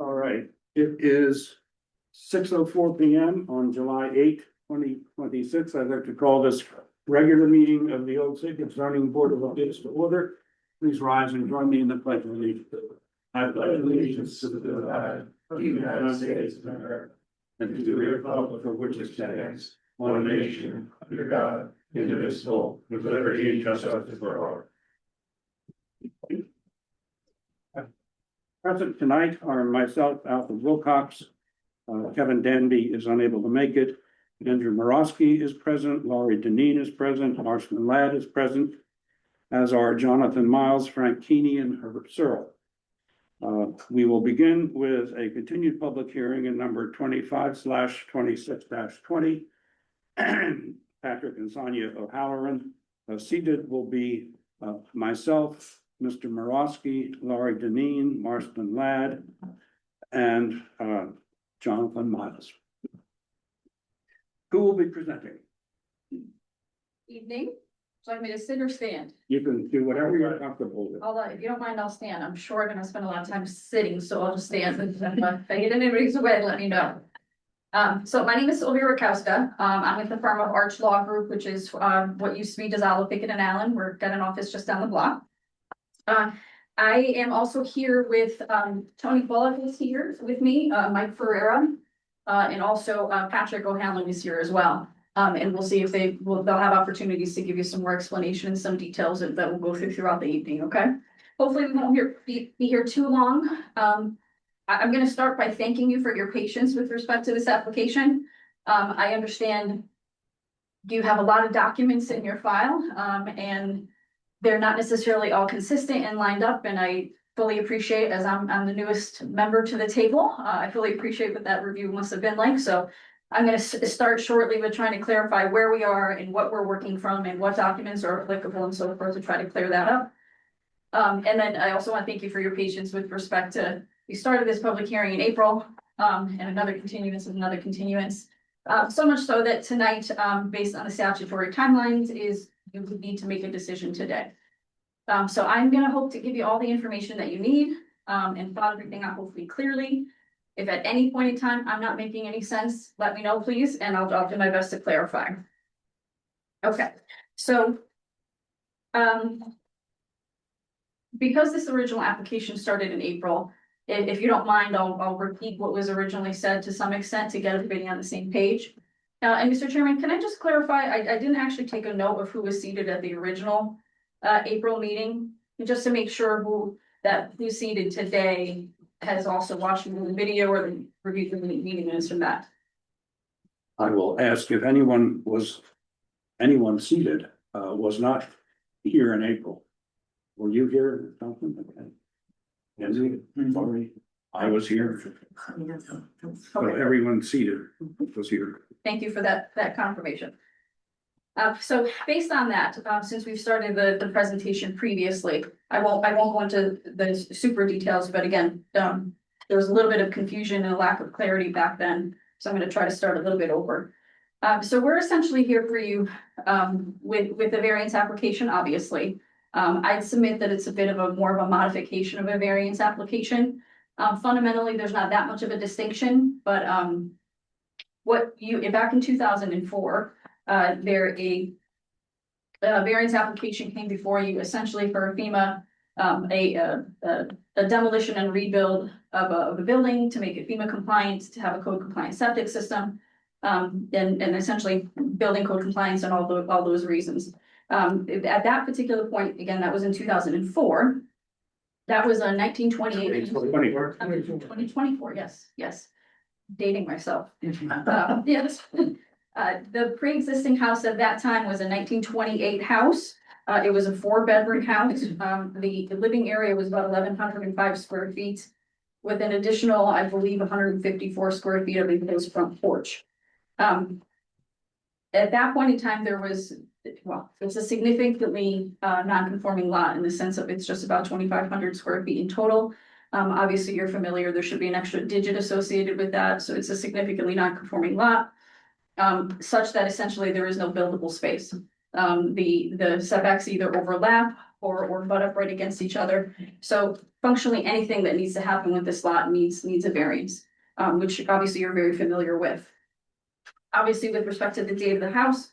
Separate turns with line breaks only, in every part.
All right, it is 6:04 PM on July 8th, 2026. I'd like to call this regular meeting of the Old City Zoning Board of Appeals to order. Please rise and join me in the pledge of allegiance. I pledge allegiance to the flag of the United States of America and to the republic for which it stands, one nation, under God, indivisible, with liberty and justice for all. Present tonight are myself, Alfred Wilcox. Kevin Danby is unable to make it. Andrew Morosky is present. Laurie Deneen is present. Marshman Ladd is present, as are Jonathan Miles, Frank Keeney, and Herbert Searle. We will begin with a continued public hearing in number 25/26-20. Patrick and Sonia O'Halloran. Seated will be myself, Mr. Morosky, Laurie Deneen, Marston Ladd, and Jonathan Miles. Who will be presenting?
Evening. Would you like me to sit or stand?
You can do whatever you're comfortable with.
If you don't mind, I'll stand. I'm sure I'm gonna spend a lot of time sitting, so I'll just stand. If I get anybody's way, let me know. So my name is Sylvia Rakowska. I'm with the firm of Arch Law Group, which is what used to be Dizalo, Pickett and Allen. We've got an office just down the block. I am also here with Tony Bullock is here with me, Mike Ferreira, and also Patrick O'Halloran is here as well. And we'll see if they'll have opportunities to give you some more explanation and some details that we'll go through throughout the evening. Okay. Hopefully we won't be here too long. I'm going to start by thanking you for your patience with respect to this application. I understand you have a lot of documents in your file, and they're not necessarily all consistent and lined up, and I fully appreciate, as I'm the newest member to the table, I fully appreciate what that review must have been like. So I'm going to start shortly with trying to clarify where we are and what we're working from and what documents are applicable and so forth to try to clear that up. And then I also want to thank you for your patience with respect to, we started this public hearing in April, and another continuance and another continuance. So much so that tonight, based on the statutory timelines, is you would need to make a decision today. So I'm gonna hope to give you all the information that you need, and thought everything out hopefully clearly. If at any point in time I'm not making any sense, let me know, please, and I'll do my best to clarify. Okay, so because this original application started in April, if you don't mind, I'll repeat what was originally said to some extent to get everybody on the same page. And Mr. Chairman, can I just clarify? I didn't actually take a note of who was seated at the original April meeting, just to make sure who's seated today has also watched the video or reviewed the meeting minutes from that.
I will ask if anyone seated was not here in April. Were you here, Jonathan? Okay. Sorry, I was here. So everyone seated was here.
Thank you for that confirmation. So based on that, since we've started the presentation previously, I won't go into the super details, but again, there was a little bit of confusion and a lack of clarity back then. So I'm going to try to start a little bit over. So we're essentially here for you with the variance application, obviously. I'd submit that it's a bit of more of a modification of a variance application. Fundamentally, there's not that much of a distinction, but back in 2004, a variance application came before you essentially for FEMA, a demolition and rebuild of a building to make it FEMA compliant, to have a code compliant septic system, and essentially building code compliance and all those reasons. At that particular point, again, that was in 2004. That was a 1928. 2024, yes. Dating myself. Yes. The pre-existing house at that time was a 1928 house. It was a 4-bedroom house. The living area was about 1,105 square feet with an additional, I believe, 154 square feet of enclosed front porch. At that point in time, it's a significantly non-conforming lot in the sense of it's just about 2,500 square feet in total. Obviously, you're familiar, there should be an extra digit associated with that. So it's a significantly non-conforming lot, such that essentially there is no buildable space. The setbacks either overlap or butt up right against each other. So functionally, anything that needs to happen with this lot needs a variance, which obviously you're very familiar with. Obviously, with respect to the date of the house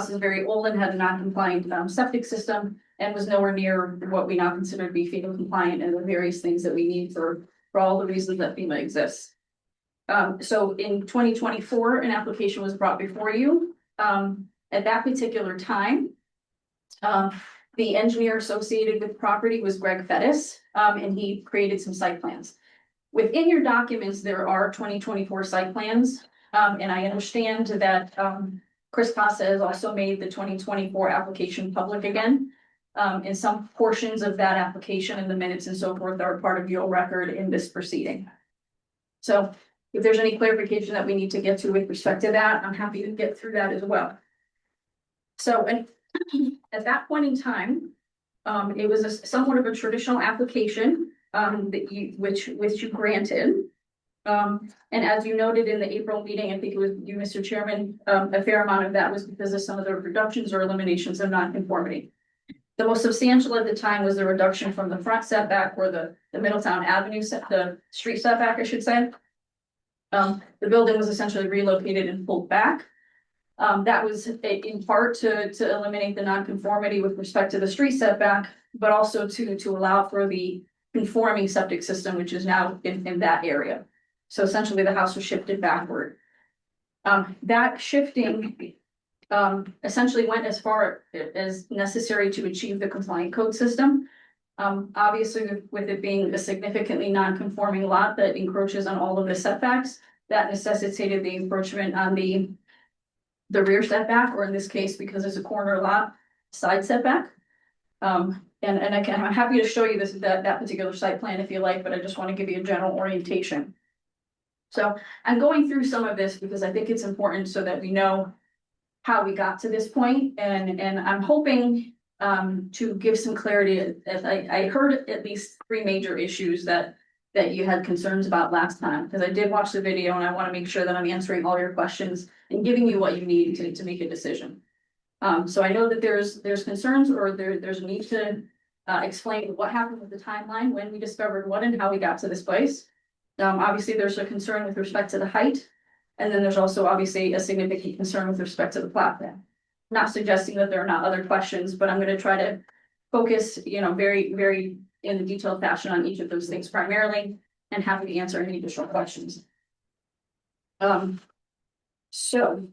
is very old and had a non-compliant septic system and was nowhere near what we now consider to be FEMA compliant and the various things that we need for all the reasons that FEMA exists. So in 2024, an application was brought before you. At that particular time, the engineer associated with the property was Greg Fettis, and he created some site plans. Within your documents, there are 2024 site plans, and I understand that Chris Costa has also made the 2024 application public again. And some portions of that application and the minutes and so forth are part of your record in this proceeding. So if there's any clarification that we need to get to with respect to that, I'm happy to get through that as well. So, and at that point in time, it was somewhat of a traditional application, which you granted. And as you noted in the April meeting, I think it was you, Mr. Chairman, a fair amount of that was because of some of the reductions or eliminations of nonconformity. The most substantial at the time was the reduction from the front setback or the Middletown Avenue, the street setback, I should say. The building was essentially relocated and pulled back. That was in part to eliminate the nonconformity with respect to the street setback, but also to allow for the conforming septic system, which is now in that area. So essentially the house was shifted backward. That shifting essentially went as far as necessary to achieve the compliant code system. Obviously, with it being a significantly non-conforming lot that encroaches on all of the setbacks, that necessitated the encroachment on the rear setback, or in this case, because it's a corner lot, side setback. And I'm happy to show you that particular site plan if you like, but I just want to give you a general orientation. So I'm going through some of this because I think it's important so that we know how we got to this point, and I'm hoping to give some clarity. As I heard at least 3 major issues that you had concerns about last time, because I did watch the video and I want to make sure that I'm answering all your questions and giving you what you need to make a decision. So I know that there's concerns, or there's a need to explain what happened with the timeline, when we discovered what and how we got to this place. Obviously, there's a concern with respect to the height. And then there's also obviously a significant concern with respect to the plot plan. Not suggesting that there are not other questions, but I'm going to try to focus, very, very in a detailed fashion on each of those things primarily, and happy to answer any additional questions. So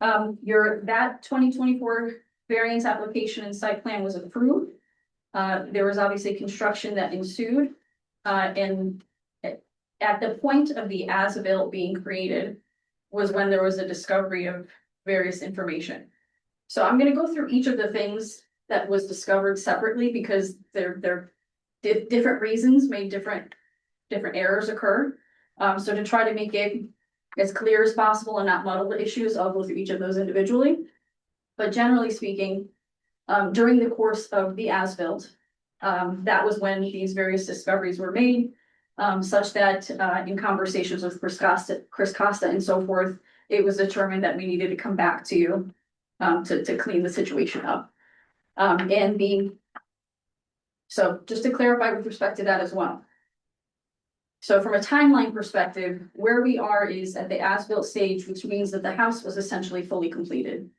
that 2024 variance application and site plan was approved. There was obviously construction that ensued, and at the point of the as-built being created was when there was a discovery of various information. So I'm going to go through each of the things that was discovered separately, because they're different reasons made different errors occur. So to try to make it as clear as possible and not muddle the issues, I'll go through each of those individually. But generally speaking, during the course of the as-built, that was when these various discoveries were made. Such that in conversations with Chris Costa and so forth, it was determined that we needed to come back to you to clean the situation up. So just to clarify with respect to that as well. So from a timeline perspective, where we are is at the as-built stage, which means that the house was essentially fully completed.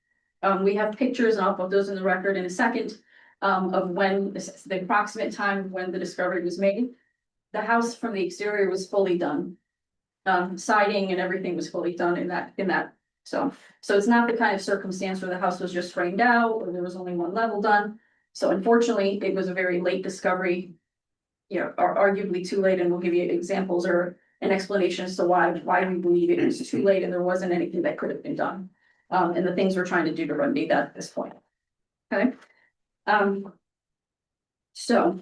We have pictures, and I'll put those in the record in a second, of when the approximate time when the discovery was made. The house from the exterior was fully done. Siding and everything was fully done in that. So it's not the kind of circumstance where the house was just framed out or there was only one level done. So unfortunately, it was a very late discovery, or arguably too late, and we'll give you examples or an explanation as to why we believe it was too late and there wasn't anything that could have been done. And the things we're trying to do to remedy that at this point. Okay. So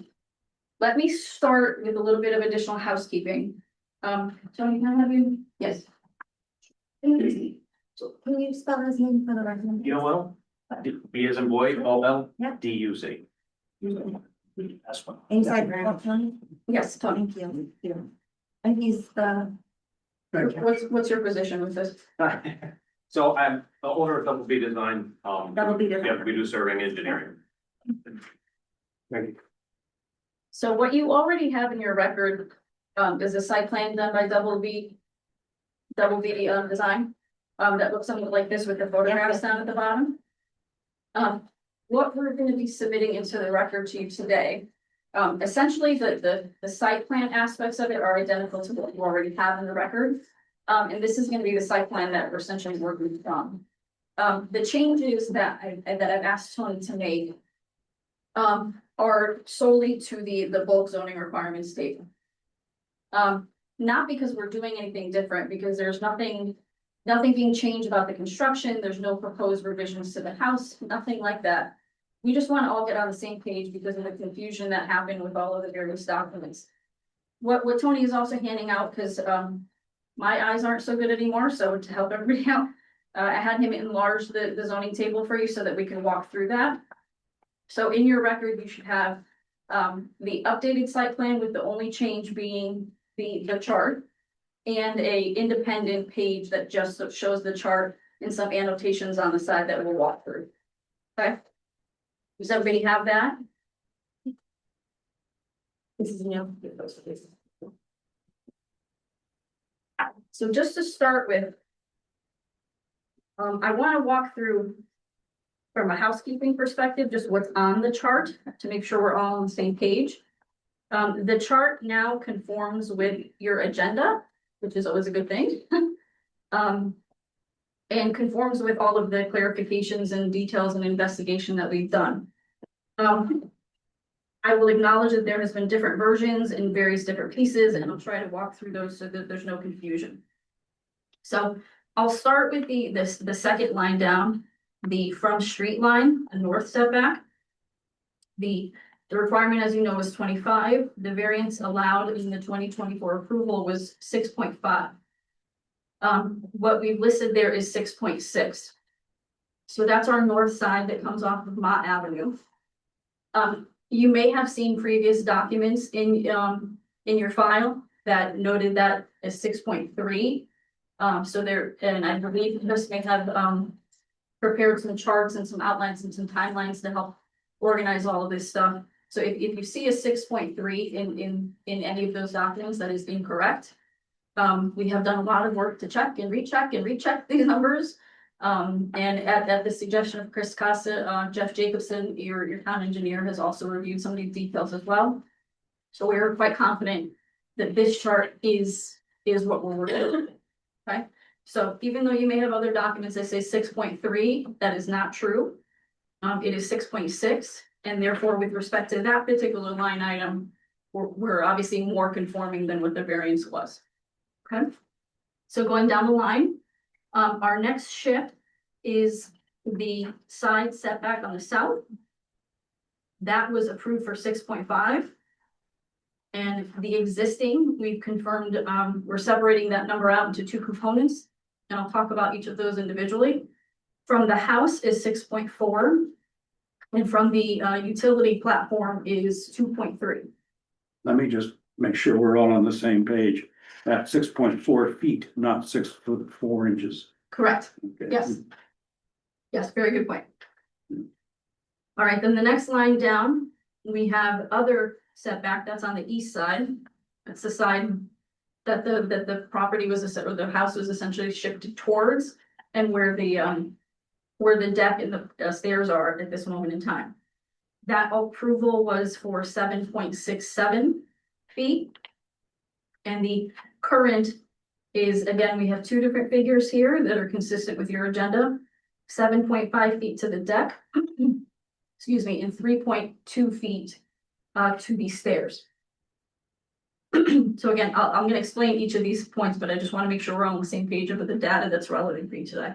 let me start with a little bit of additional housekeeping. Tony, can I have you? Yes.
So can you spell his name for the record?
You know what? B as in boy, O-L,
Yeah.
D-U-Z. That's one.
Inside Tony?
Yes, Tony.
Thank you. And he's the,
What's your position with this?
So I'm the owner of Double B Design.
Double B
Yeah,
Design.
we do surveying engineering.
Ready.
So what you already have in your record, is a site plan done by Double V. Double V, design, that looks something like this with the photographs down at the bottom. What we're gonna be submitting into the record to you today, essentially the site plan aspects of it are identical to what you already have in the record. And this is gonna be the site plan that we're essentially working from. The changes that I've asked Tony to make are solely to the bulk zoning requirements statement. Not because we're doing anything different, because there's nothing being changed about the construction, there's no proposed revisions to the house, nothing like that. We just want to all get on the same page because of the confusion that happened with all of the various documents. What Tony is also handing out, because my eyes aren't so good anymore, so to help everybody out, I had him enlarge the zoning table for you so that we can walk through that. So in your record, you should have the updated site plan with the only change being the chart. And a independent page that just shows the chart and some annotations on the side that we'll walk through. Okay? Does everybody have that?
This is new.
So just to start with, I want to walk through from a housekeeping perspective, just what's on the chart to make sure we're all on the same page. The chart now conforms with your agenda, which is always a good thing. And conforms with all of the clarifications and details and investigation that we've done. I will acknowledge that there has been different versions in various different pieces, and I'll try to walk through those so that there's no confusion. So I'll start with the second line down, the from street line, a north setback. The requirement, as you know, is 25. The variance allowed in the 2024 approval was 6.5. What we've listed there is 6.6. So that's our north side that comes off of Mott Avenue. You may have seen previous documents in your file that noted that as 6.3. So there, and I believe Chris may have prepared some charts and some outlines and some timelines to help organize all of this stuff. So if you see a 6.3 in any of those documents, that is incorrect. We have done a lot of work to check and recheck these numbers. And at the suggestion of Chris Casa, Jeff Jacobson, your town engineer, has also reviewed some of these details as well. So we are quite confident that this chart is what we're working with. Okay, so even though you may have other documents that say 6.3, that is not true. It is 6.6, and therefore, with respect to that particular line item, we're obviously more conforming than what the variance was. Okay, so going down the line, our next shift is the side setback on the south. That was approved for 6.5. And the existing, we've confirmed, we're separating that number out into two components. And I'll talk about each of those individually. From the house is 6.4. And from the utility platform is 2.3.
Let me just make sure we're all on the same page. At 6.4 feet, not 6 foot 4 inches.
Correct.
Okay.
Yes. Yes, very good point. All right, then the next line down, we have other setback that's on the east side. That's the side that the property was, or the house was essentially shifted towards, and where the deck and the stairs are at this moment in time. That approval was for 7.67 feet. And the current is, again, we have two different figures here that are consistent with your agenda. 7.5 feet to the deck, excuse me, and 3.2 feet to the stairs. So again, I'm going to explain each of these points, but I just want to make sure we're all on the same page with the data that's relevant for you today.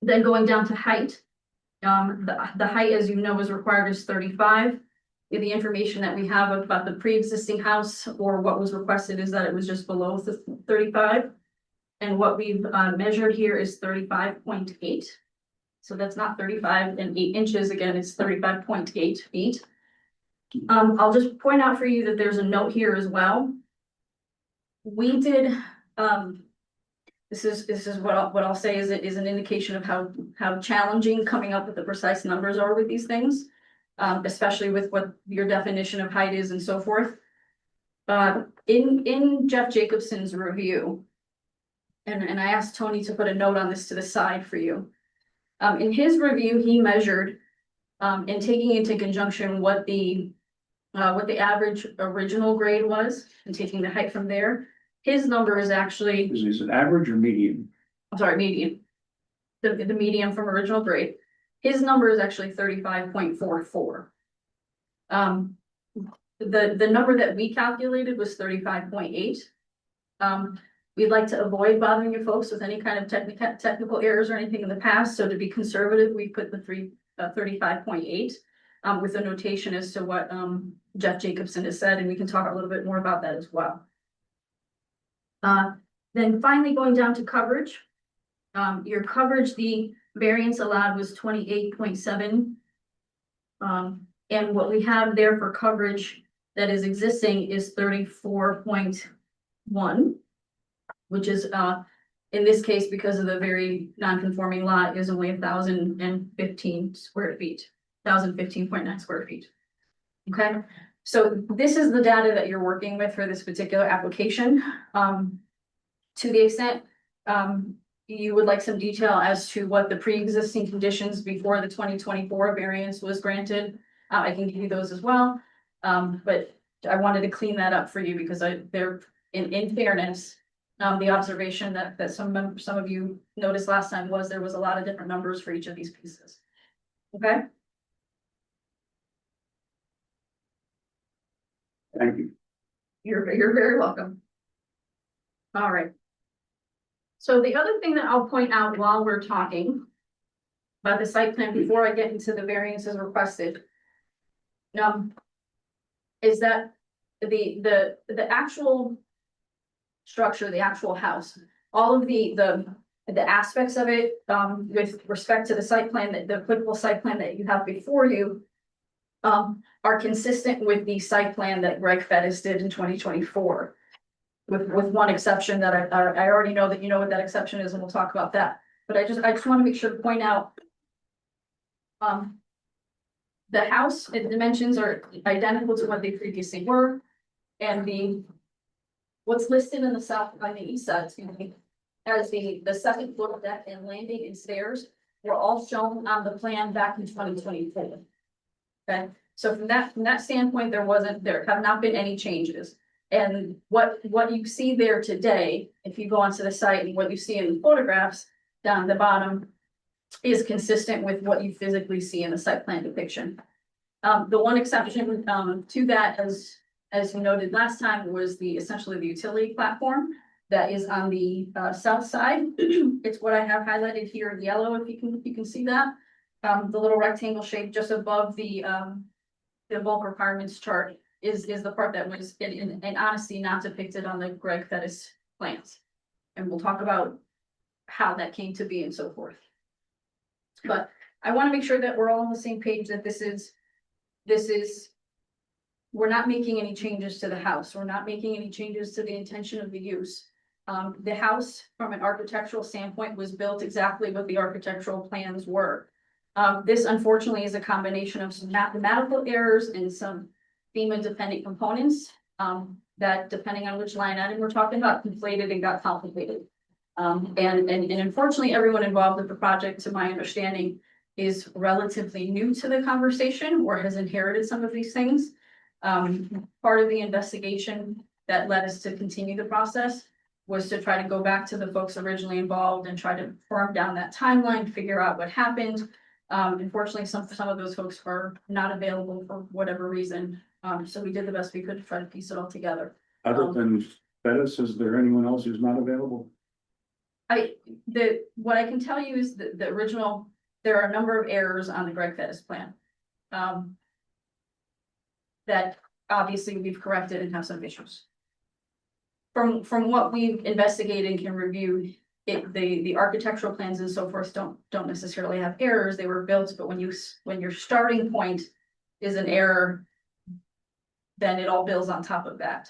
Then going down to height, the height, as you know, is required is 35. The information that we have about the pre-existing house or what was requested is that it was just below 35. And what we've measured here is 35.8. So that's not 35 and 8 inches. Again, it's 35.8 feet. I'll just point out for you that there's a note here as well. We did, this is what I'll say is an indication of how challenging coming up with the precise numbers are with these things. especially with what your definition of height is and so forth. In Jeff Jacobson's review, and I asked Tony to put a note on this to the side for you. In his review, he measured, and taking into conjunction what the average original grade was, and taking the height from there, his number is actually,
Is it average or median?
I'm sorry, median. The median from original grade, his number is actually 35.44. The number that we calculated was 35.8. We'd like to avoid bothering you folks with any kind of technical errors or anything in the past, so to be conservative, we put the 35.8. With a notation as to what Jeff Jacobson has said, and we can talk a little bit more about that as well. Then finally going down to coverage. Your coverage, the variance allowed was 28.7. And what we have there for coverage that is existing is 34.1, which is in this case, because of the very non-conforming lot, is only 1,015 square feet. 1,015.9 square feet. Okay, so this is the data that you're working with for this particular application. To the extent you would like some detail as to what the pre-existing conditions before the 2024 variance was granted, I can give you those as well. But I wanted to clean that up for you because they're in fairness. The observation that some of you noticed last time was there was a lot of different numbers for each of these pieces. Okay.
Thank you.
You're very welcome. All right. So the other thing that I'll point out while we're talking about the site plan before I get into the variances requested, is that the actual structure, the actual house, all of the aspects of it, with respect to the site plan, the applicable site plan that you have before you, are consistent with the site plan that Greg Fettis did in 2024. With one exception that I already know that you know what that exception is, and we'll talk about that. But I just want to make sure to point out, the house, the dimensions are identical to what they previously were, and what's listed in the south on the east side, excuse me, as the second floor deck and landing and stairs were all shown on the plan back in 2024. Okay, so from that standpoint, there have not been any changes. And what you see there today, if you go onto the site, and what you see in the photographs down at the bottom is consistent with what you physically see in the site plan depiction. The one exception to that, as you noted last time, was essentially the utility platform that is on the south side. It's what I have highlighted here in yellow, if you can see that. The little rectangle shape just above the bulk requirements chart is the part that was in honesty not depicted on the Greg Fettis plans. And we'll talk about how that came to be and so forth. But I want to make sure that we're all on the same page, that this is, we're not making any changes to the house. We're not making any changes to the intention of the use. The house, from an architectural standpoint, was built exactly what the architectural plans were. This unfortunately is a combination of some mathematical errors and some FEMA dependent components that, depending on which line item we're talking about, conflated and got complicated. And unfortunately, everyone involved with the project, to my understanding, is relatively new to the conversation or has inherited some of these things. Part of the investigation that led us to continue the process was to try to go back to the folks originally involved and try to firm down that timeline, figure out what happened. Unfortunately, some of those folks are not available for whatever reason. So we did the best we could to try to piece it all together.
Other than Bettis, is there anyone else who's not available?
What I can tell you is that the original, there are a number of errors on the Greg Fettis plan. That obviously we've corrected and have some issues. From what we've investigated and can review, the architectural plans and so forth don't necessarily have errors. They were built, but when your starting point is an error, then it all builds on top of that.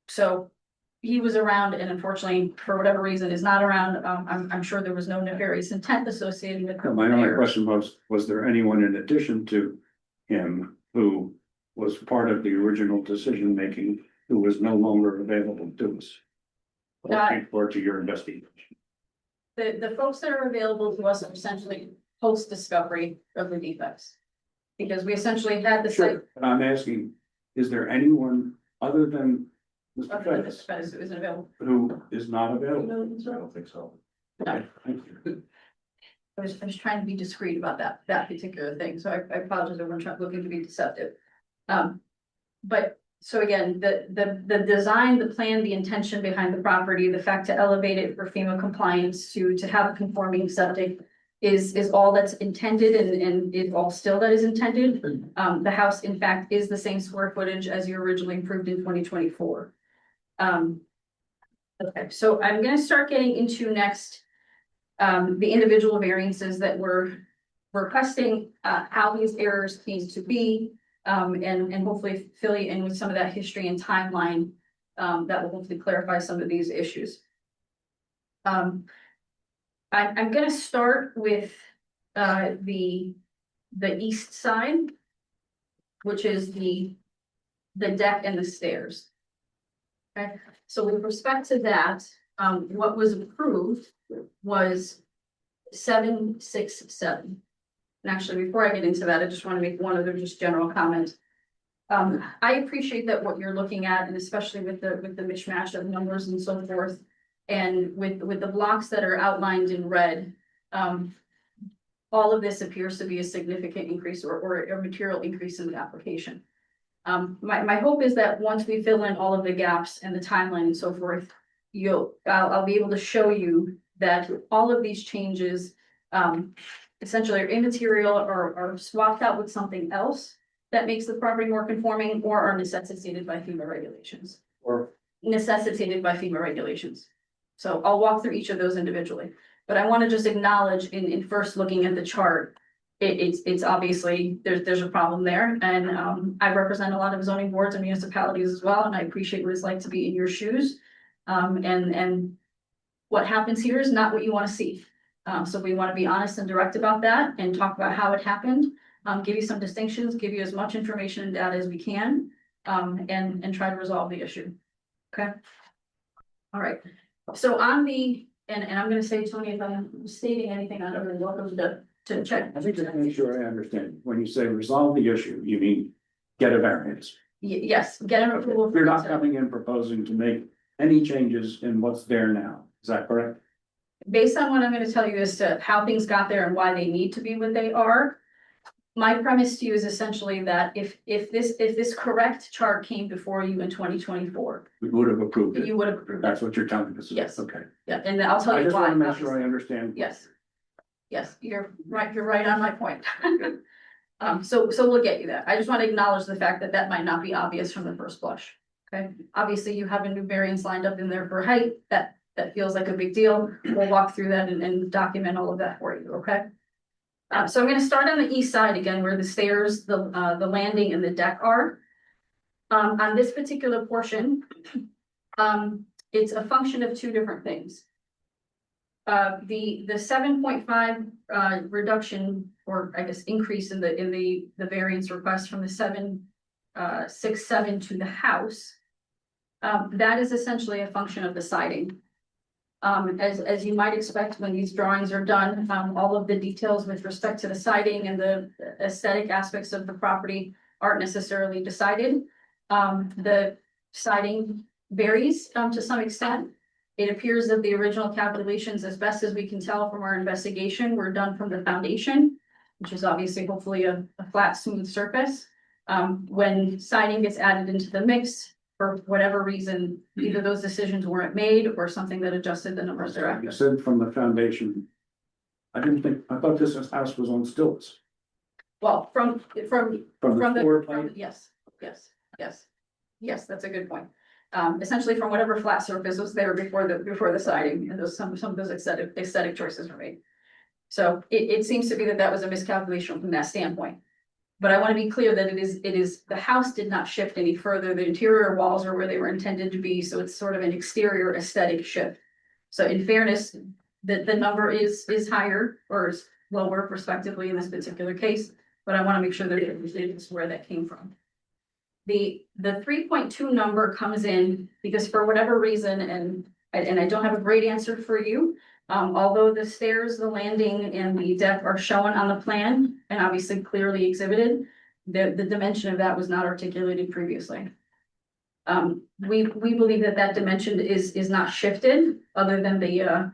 So he was around and unfortunately, for whatever reason, is not around. I'm sure there was no nefarious intent associated with.
My only
errors.
question was there anyone in addition to him who was part of the original decision making who was no longer available to us? Or to your investigation?
The folks that are available to us are essentially post-discovery of the defects. Because we essentially had the site.
Sure, but I'm asking, is there anyone other than Mr.
Other than
Fettis
Mr. Fettis, who isn't available.
who is not available?
I don't think so.
No.
Okay, thank you.
I was trying to be discreet about that particular thing, so I apologize, everyone trying, looking to be deceptive. But, so again, the design, the plan, the intention behind the property, the fact to elevate it for FEMA compliance, to have a conforming septic is all that's intended and is all still that is intended. The house, in fact, is the same square footage as you originally approved in 2024. Okay, so I'm gonna start getting into next, the individual variances that we're requesting, how these errors came to be, and hopefully fill you in with some of that history and timeline, that will hopefully clarify some of these issues. I'm gonna start with, the east side, which is the deck and the stairs. Okay, so with respect to that, what was approved was 767. And actually, before I get into that, I just want to make one other just general comment. I appreciate that what you're looking at, and especially with the mishmash of numbers and so forth, and with the blocks that are outlined in red, all of this appears to be a significant increase or a material increase in the application. My hope is that once we fill in all of the gaps and the timeline and so forth, I'll be able to show you that all of these changes, essentially are immaterial or are swapped out with something else that makes the property more conforming or are necessitated by FEMA regulations. So I'll walk through each of those individually, but I want to just acknowledge in first looking at the chart, it's obviously, there's a problem there. And I represent a lot of zoning boards and municipalities as well, and I appreciate what it's like to be in your shoes. And what happens here is not what you want to see. So we want to be honest and direct about that and talk about how it happened, give you some distinctions, give you as much information and data as we can, and try to resolve the issue. Okay. All right. So on the, and I'm gonna say, Tony, if I'm stating anything, I'm really welcome to check.
I think to make sure I understand, when you say resolve the issue, you mean get a variance.
Yes, get an approval.
You're not coming in proposing to make any changes in what's there now, is that correct?
Based on what I'm gonna tell you as to how things got there and why they need to be what they are. My premise to you is essentially that if this correct chart came before you in 2024,
We would have approved it.
you would have approved
That's
it.
what you're telling us.
Yes.
Okay.
Yeah, and I'll tell
I
you
just
why.
want to make sure I understand.
Yes. Yes, you're right on my point. So we'll get you that. I just want to acknowledge the fact that that might not be obvious from the first blush. Okay, obviously you have a new variance lined up in there for height, that feels like a big deal. We'll walk through that and document all of that for you, okay? So I'm gonna start on the east side again, where the stairs, the landing and the deck are. On this particular portion, it's a function of two different things. The 7.5 reduction, or I guess increase in the variance request from the 767 to the house. That is essentially a function of the siding. As you might expect, when these drawings are done, all of the details with respect to the siding and the aesthetic aspects of the property aren't necessarily decided. The siding varies to some extent. It appears that the original calculations, as best as we can tell from our investigation, were done from the foundation, which is obviously hopefully a flat, smooth surface. When siding gets added into the mix, for whatever reason, either those decisions weren't made or something that adjusted the numbers
You
thereafter.
said from the foundation. I thought this house was on stilts.
Well, from
From the
from
floor plate.
yes, that's a good point. Essentially from whatever flat surface was there before the siding, and some of those aesthetic choices were made. So it seems to be that was a miscalculation from that standpoint. But I want to be clear that the house did not shift any further. The interior walls are where they were intended to be, so it's sort of an exterior aesthetic shift. So in fairness, the number is higher or is lower respectively in this particular case, but I want to make sure that it is where that came from. The 3.2 number comes in because for whatever reason, and I don't have a great answer for you. Although the stairs, the landing and the deck are shown on the plan and obviously clearly exhibited, the dimension of that was not articulated previously. We believe that dimension is not shifted other than the,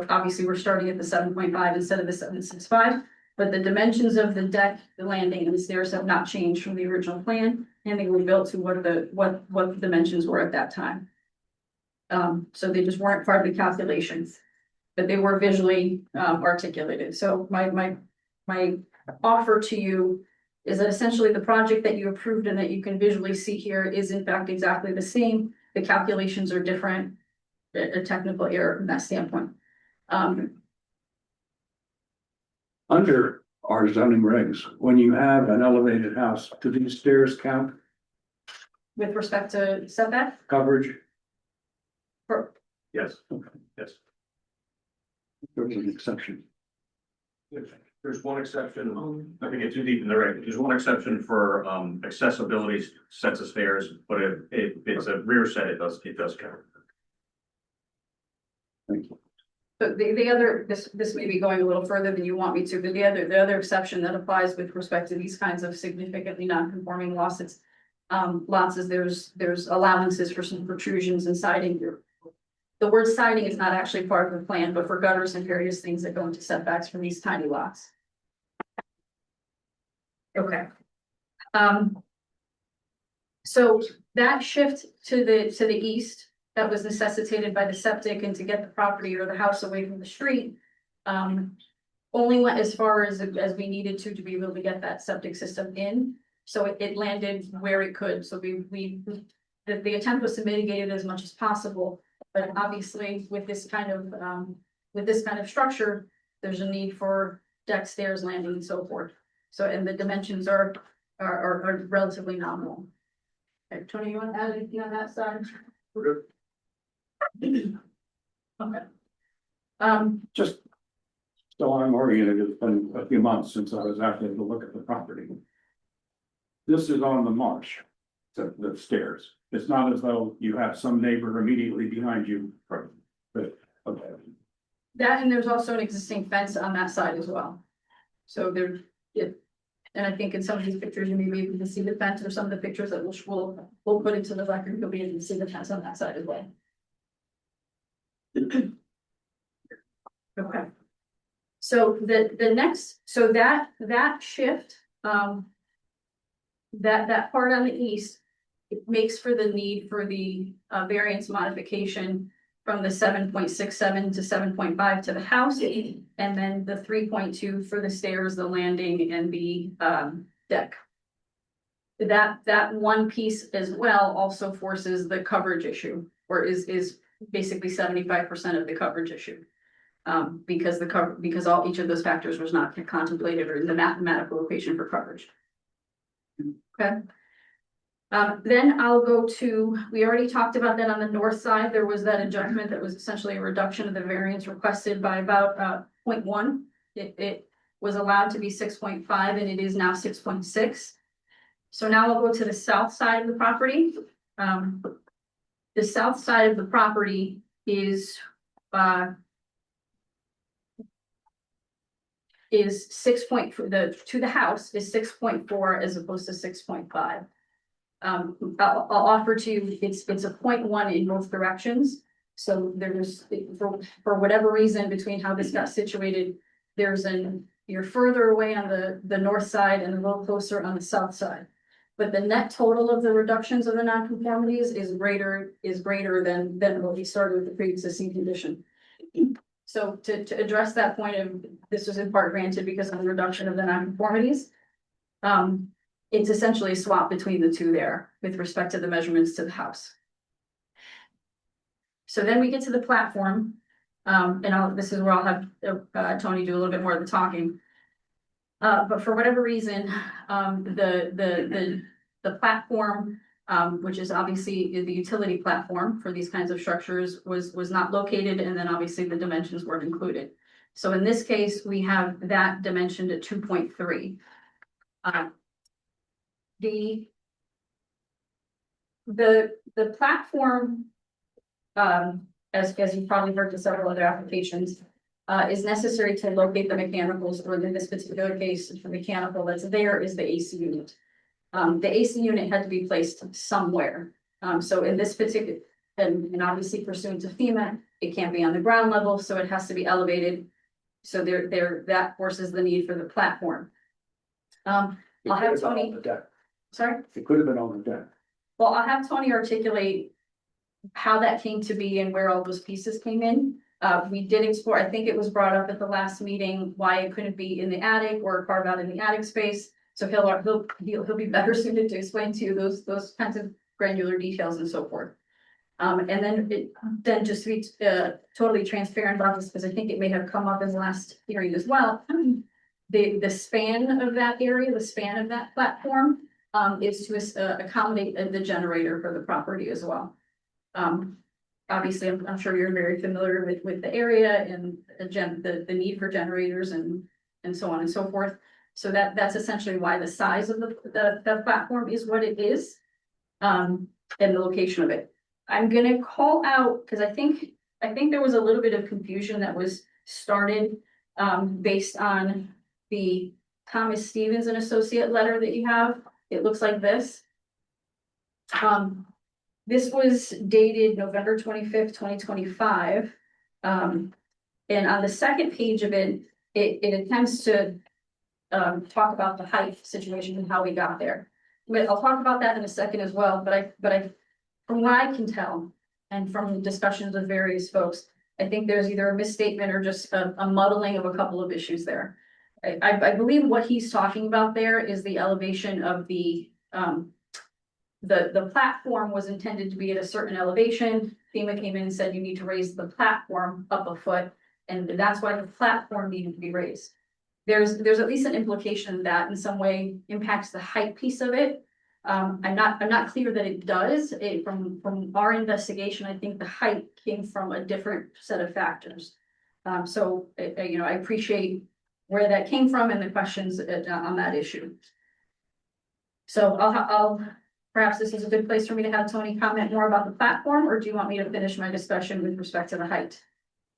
obviously we're starting at the 7.5 instead of the 7.65. But the dimensions of the deck, the landing and the stairs have not changed from the original plan and they were built to what the dimensions were at that time. So they just weren't part of the calculations, but they were visually articulated. So my offer to you is that essentially the project that you approved and that you can visually see here is in fact exactly the same. The calculations are different, a technical error from that standpoint.
Under our zoning regs, when you have an elevated house, do these stairs count
With respect to setback,
coverage?
Yes, yes.
There's an exception.
There's one exception, not to get too deep in the reg, there's one exception for accessibility sets of stairs, but if it's a rear set, it does count.
Thank you.
but the other, this may be going a little further than you want me to, but the other exception that applies with respect to these kinds of significantly non-conforming lots is there's allowances for some protrusions and siding. The word siding is not actually part of the plan, but for gutters and various things that go into setbacks from these tiny lots. Okay. So that shift to the east, that was necessitated by the septic and to get the property or the house away from the street. Only went as far as we needed to be able to get that septic system in. So it landed where it could. So the attempt was to mitigate it as much as possible. But obviously with this kind of structure, there's a need for deck, stairs, landing and so forth. So, and the dimensions are relatively nominal. Okay, Tony, you want to add anything on that side?
We're good.
Okay.
Just so I'm oriented, it's been a few months since I was out there to look at the property. This is on the marsh, the stairs. It's not as though you have some neighbor immediately behind you. But, okay.
That and there's also an existing fence on that side as well. So there, and I think in some of these pictures, you may be able to see the fence or some of the pictures that we'll put into the record, you'll be able to see the fence on that side as well. Okay. So the next, so that shift, that part on the east, it makes for the need for the variance modification from the 7.67 to 7.5 to the house, and then the 3.2 for the stairs, the landing, and the deck. That one piece as well also forces the coverage issue, or is basically 75% of the coverage issue. Because each of those factors was not contemplated or in the mathematical equation for coverage. Okay. Then I'll go to, we already talked about that on the north side. There was that adjustment that was essentially a reduction of the variance requested by about 0.1. It was allowed to be 6.5 and it is now 6.6. So now I'll go to the south side of the property. The south side of the property is 6 point, to the house is 6.4 as opposed to 6.5. I'll offer to you, it's a 0.1 in both directions. So there's, for whatever reason, between how this got situated, you're further away on the north side and a little closer on the south side. But the net total of the reductions of the nonconformities is greater than what we started with the pre-existing condition. So to address that point of, this was in part granted because of the reduction of the nonconformities. It's essentially a swap between the two there with respect to the measurements to the house. So then we get to the platform, and this is where I'll have Tony do a little bit more of the talking. But for whatever reason, the platform, which is obviously the utility platform for these kinds of structures was not located, and then obviously the dimensions weren't included. So in this case, we have that dimensioned at 2.3. The platform, as you've probably heard in several other applications, is necessary to locate the mechanicals, or in this particular case, the mechanical that's there is the AC unit. The AC unit had to be placed somewhere. So in this particular, and obviously pursuant to FEMA, it can't be on the ground level, so it has to be elevated. So that forces the need for the platform. I'll have Tony, sorry?
It could have been on the deck.
Well, I'll have Tony articulate how that came to be and where all those pieces came in. We did explore, I think it was brought up at the last meeting, why it couldn't be in the attic or carved out in the attic space. So he'll be better suited to explain to you those kinds of granular details and so forth. And then just to be totally transparent about this, because I think it may have come up in the last hearing as well. The span of that area, the span of that platform, is to accommodate the generator for the property as well. Obviously, I'm sure you're very familiar with the area and the need for generators and so on and so forth. So that's essentially why the size of the platform is what it is, and the location of it. I'm gonna call out, because I think there was a little bit of confusion that was started based on the Thomas Stevens and Associate letter that you have. It looks like this. This was dated November 25th, 2025. And on the second page of it, it attempts to talk about the height situation and how we got there. But I'll talk about that in a second as well, but from what I can tell, and from discussions with various folks, I think there's either a misstatement or just a muddling of a couple of issues there. I believe what he's talking about there is the elevation of the platform was intended to be at a certain elevation. FEMA came in and said you need to raise the platform up a foot, and that's why the platform needed to be raised. There's at least an implication that in some way impacts the height piece of it. I'm not clear that it does. From our investigation, I think the height came from a different set of factors. So I appreciate where that came from and the questions on that issue. So I'll perhaps this is a good place for me to have Tony comment more about the platform, or do you want me to finish my discussion with respect to the height?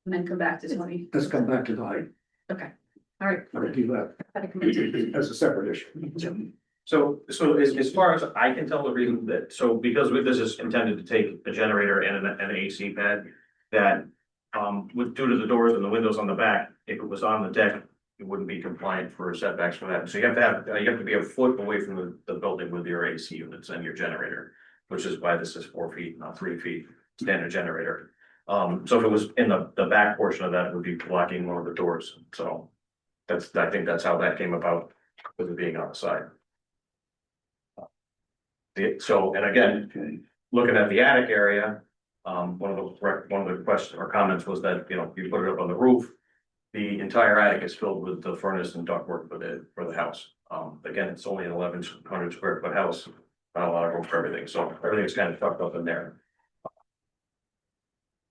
And then come back to Tony.
Let's come back to the height.
Okay, all right.
I'll do that as a separate issue.
So as far as I can tell, the reason that, so because this is intended to take a generator and an AC pad, that due to the doors and the windows on the back, if it was on the deck, it wouldn't be compliant for setbacks for that. So you have to be a foot away from the building with your AC units and your generator, which is why this is 4 feet, not 3 feet, standard generator. So if it was in the back portion of that, it would be blocking one of the doors. So I think that's how that came about, with it being on the side. So, and again, looking at the attic area, one of the questions or comments was that, you put it up on the roof, the entire attic is filled with the furnace and ductwork for the house. Again, it's only an 1,100 square foot house, not a lot of room for everything, so everything's kind of tucked up in there.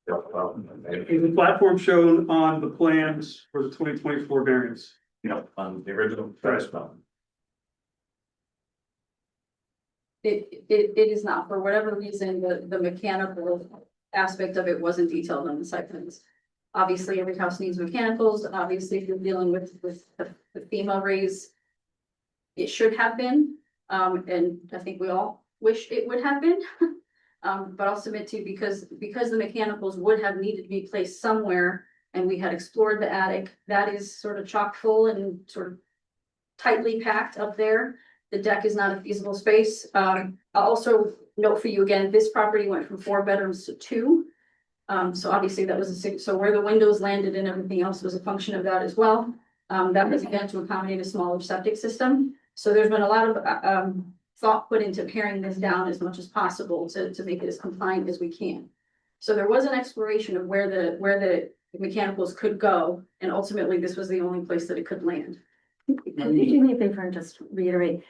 Is the platform shown on the plans for the 2024 variance?
On the original price bump.
It is not, for whatever reason, the mechanical aspect of it wasn't detailed on the site plans. Obviously, every house needs mechanicals, and obviously, if you're dealing with the FEMA raise, it should have been, and I think we all wish it would have been. But I'll submit to you, because the mechanicals would have needed to be placed somewhere, and we had explored the attic, that is sort of chock full and sort of tightly packed up there. The deck is not a feasible space. I'll also note for you again, this property went from 4 bedrooms to 2. So obviously that was so where the windows landed and everything else was a function of that as well. That was again to accommodate a smaller septic system. So there's been a lot of thought put into paring this down as much as possible to make it as compliant as we can. So there was an exploration of where the mechanicals could go, and ultimately this was the only place that it could land.
Could you do me a favor and just reiterate,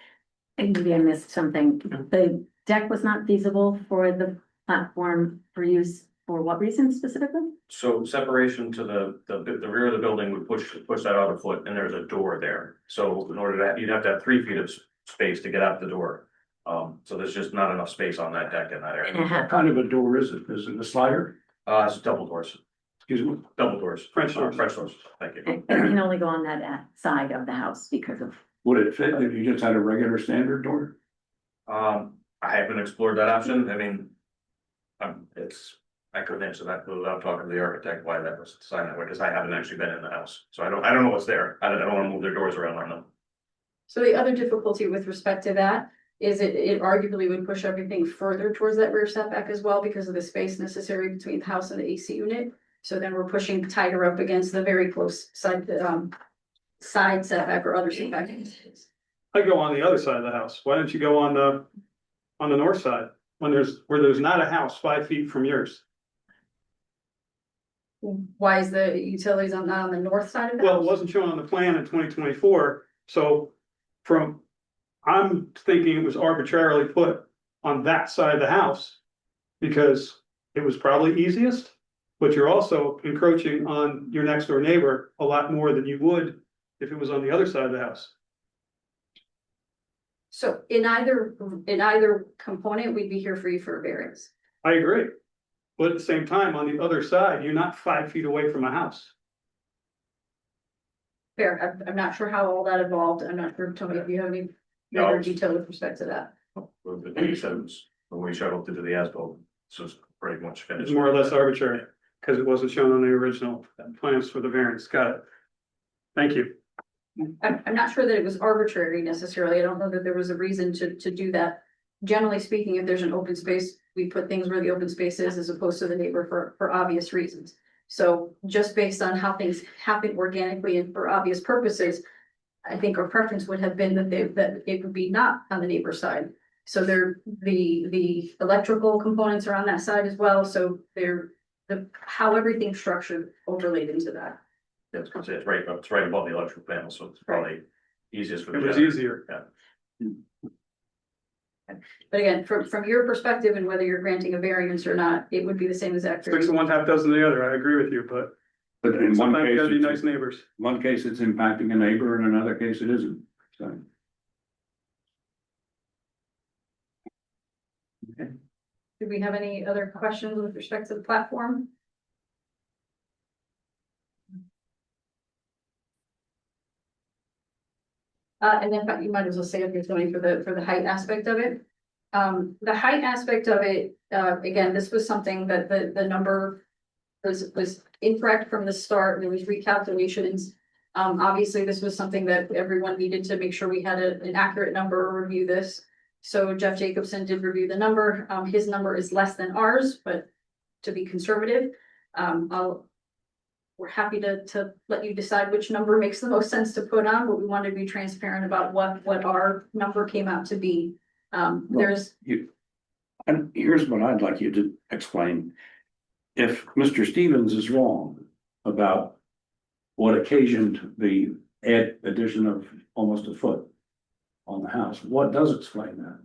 and maybe I missed something, the deck was not feasible for the platform for use, for what reason specifically?
So separation to the rear of the building would push that out a foot, and there's a door there. So in order to, you'd have to have 3 feet of space to get out the door. So there's just not enough space on that deck in that area.
What kind of a door is it? Is it a slider?
It's double doors,
Excuse me?
double doors.
French doors.
French doors, thank you.
And it can only go on that side of the house because of,
Would it fit if you just had a regular standard door?
I haven't explored that option, I mean. I couldn't answer that without talking to the architect why that was designed that way, because I haven't actually been in the house, so I don't know what's there, I don't wanna move their doors around on them.
So the other difficulty with respect to that is it arguably would push everything further towards that rear setback as well because of the space necessary between the house and the AC unit. So then we're pushing tighter up against the very close side setback or other setback.
I go on the other side of the house. Why don't you go on the north side? Where there's not a house 5 feet from yours?
Why is the utilities not on the north side of the
Well,
house?
it wasn't shown on the plan in 2024, so I'm thinking it was arbitrarily put on that side of the house. Because it was probably easiest, but you're also encroaching on your next door neighbor a lot more than you would if it was on the other side of the house.
So in either component, we'd be here for you for a variance.
I agree. But at the same time, on the other side, you're not 5 feet away from a house.
Fair, I'm not sure how all that evolved. I'm not sure, Tony, if you have any
No.
greater detail with respect to that.
The thing you said was, when we showed up to do the asphalt, so it's pretty much
It's
finished.
more or less arbitrary, because it wasn't shown on the original plans for the variance. Got it. Thank you.
I'm not sure that it was arbitrary necessarily. I don't know that there was a reason to do that. Generally speaking, if there's an open space, we put things where the open space is as opposed to the neighbor for obvious reasons. So just based on how things happen organically and for obvious purposes, I think our preference would have been that it would be not on the neighbor's side. So the electrical components are on that side as well, so how everything's structured overlaid into that.
Yeah, it's right above the electrical panel, so it's probably easiest for the.
It was
generator.
easier.
But again, from your perspective and whether you're granting a variance or not, it would be the same exact.
6 of one, half dozen of the other. I agree with you, but
But in one
sometimes you
case,
gotta be nice
it's,
neighbors.
one case it's impacting a neighbor, in another case it isn't, so.
Do we have any other questions with respect to the platform? And then you might as well say if you're going for the height aspect of it. The height aspect of it, again, this was something that the number was incorrect from the start. There was recalculations. Obviously, this was something that everyone needed to make sure we had an accurate number or review this. So Jeff Jacobson did review the number. His number is less than ours, but to be conservative, we're happy to let you decide which number makes the most sense to put on, but we want to be transparent about what our number came out to be. There's,
And here's what I'd like you to explain. If Mr. Stevens is wrong about what occasioned the addition of almost a foot on the house, what does explain that?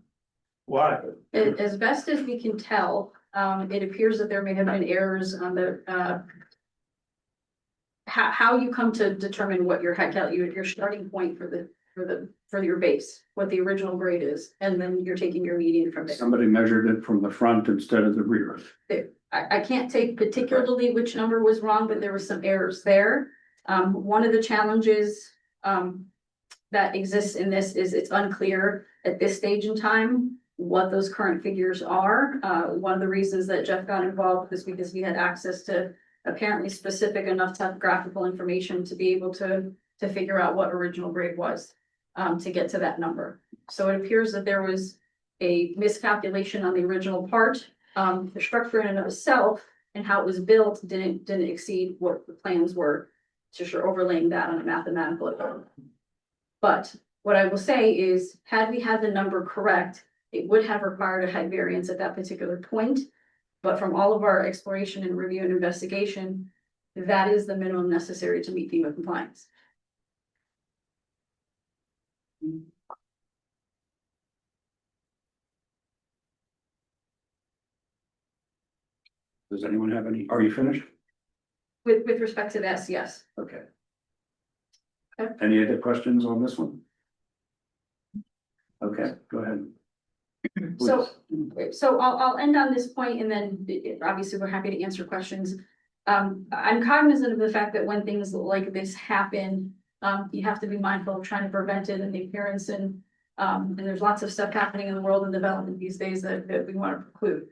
Why?
as best as we can tell, it appears that there may have been errors on the, how you come to determine what your height, your starting point for your base, what the original grade is, and then you're taking your median from there.
Somebody measured it from the front instead of the rear.
I can't take particularly which number was wrong, but there were some errors there. One of the challenges that exists in this is it's unclear at this stage in time what those current figures are. One of the reasons that Jeff got involved was because we had access to apparently specific enough topographical information to be able to figure out what original grade was to get to that number. So it appears that there was a miscalculation on the original part. The structure in and of itself and how it was built didn't exceed what the plans were. So you're overlaying that on a mathematical level. But what I will say is, had we had the number correct, it would have required a height variance at that particular point. But from all of our exploration and review and investigation, that is the minimum necessary to meet FEMA compliance.
Does anyone have any, are you finished?
With respect to this, yes.
Okay.
Okay.
Any other questions on this one? Okay, go ahead.
So,
Please.
so I'll end on this point and then obviously we're happy to answer questions. I'm cognizant of the fact that when things like this happen, you have to be mindful of trying to prevent it and the appearance and there's lots of stuff happening in the world and development these days that we want to preclude.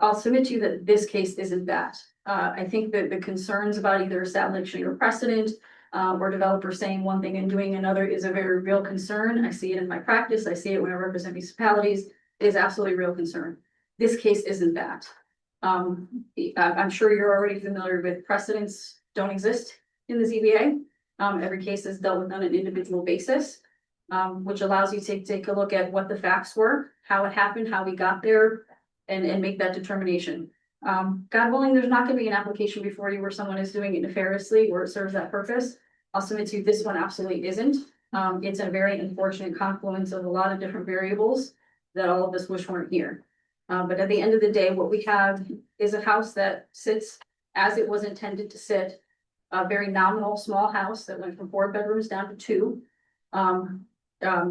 I'll submit to you that this case isn't that. I think that the concerns about either establishing a precedent or developers saying one thing and doing another is a very real concern. I see it in my practice. I see it when I represent municipalities. It is absolutely a real concern. This case isn't that. I'm sure you're already familiar with precedents don't exist in the ZBA. Every case is dealt with on an individual basis, which allows you to take a look at what the facts were, how it happened, how we got there, and make that determination. God willing, there's not gonna be an application before you where someone is doing it nefariously or it serves that purpose. I'll submit to you, this one absolutely isn't. It's a very unfortunate confluence of a lot of different variables that all of us wish weren't here. But at the end of the day, what we have is a house that sits as it was intended to sit. A very nominal, small house that went from 4 bedrooms down to 2.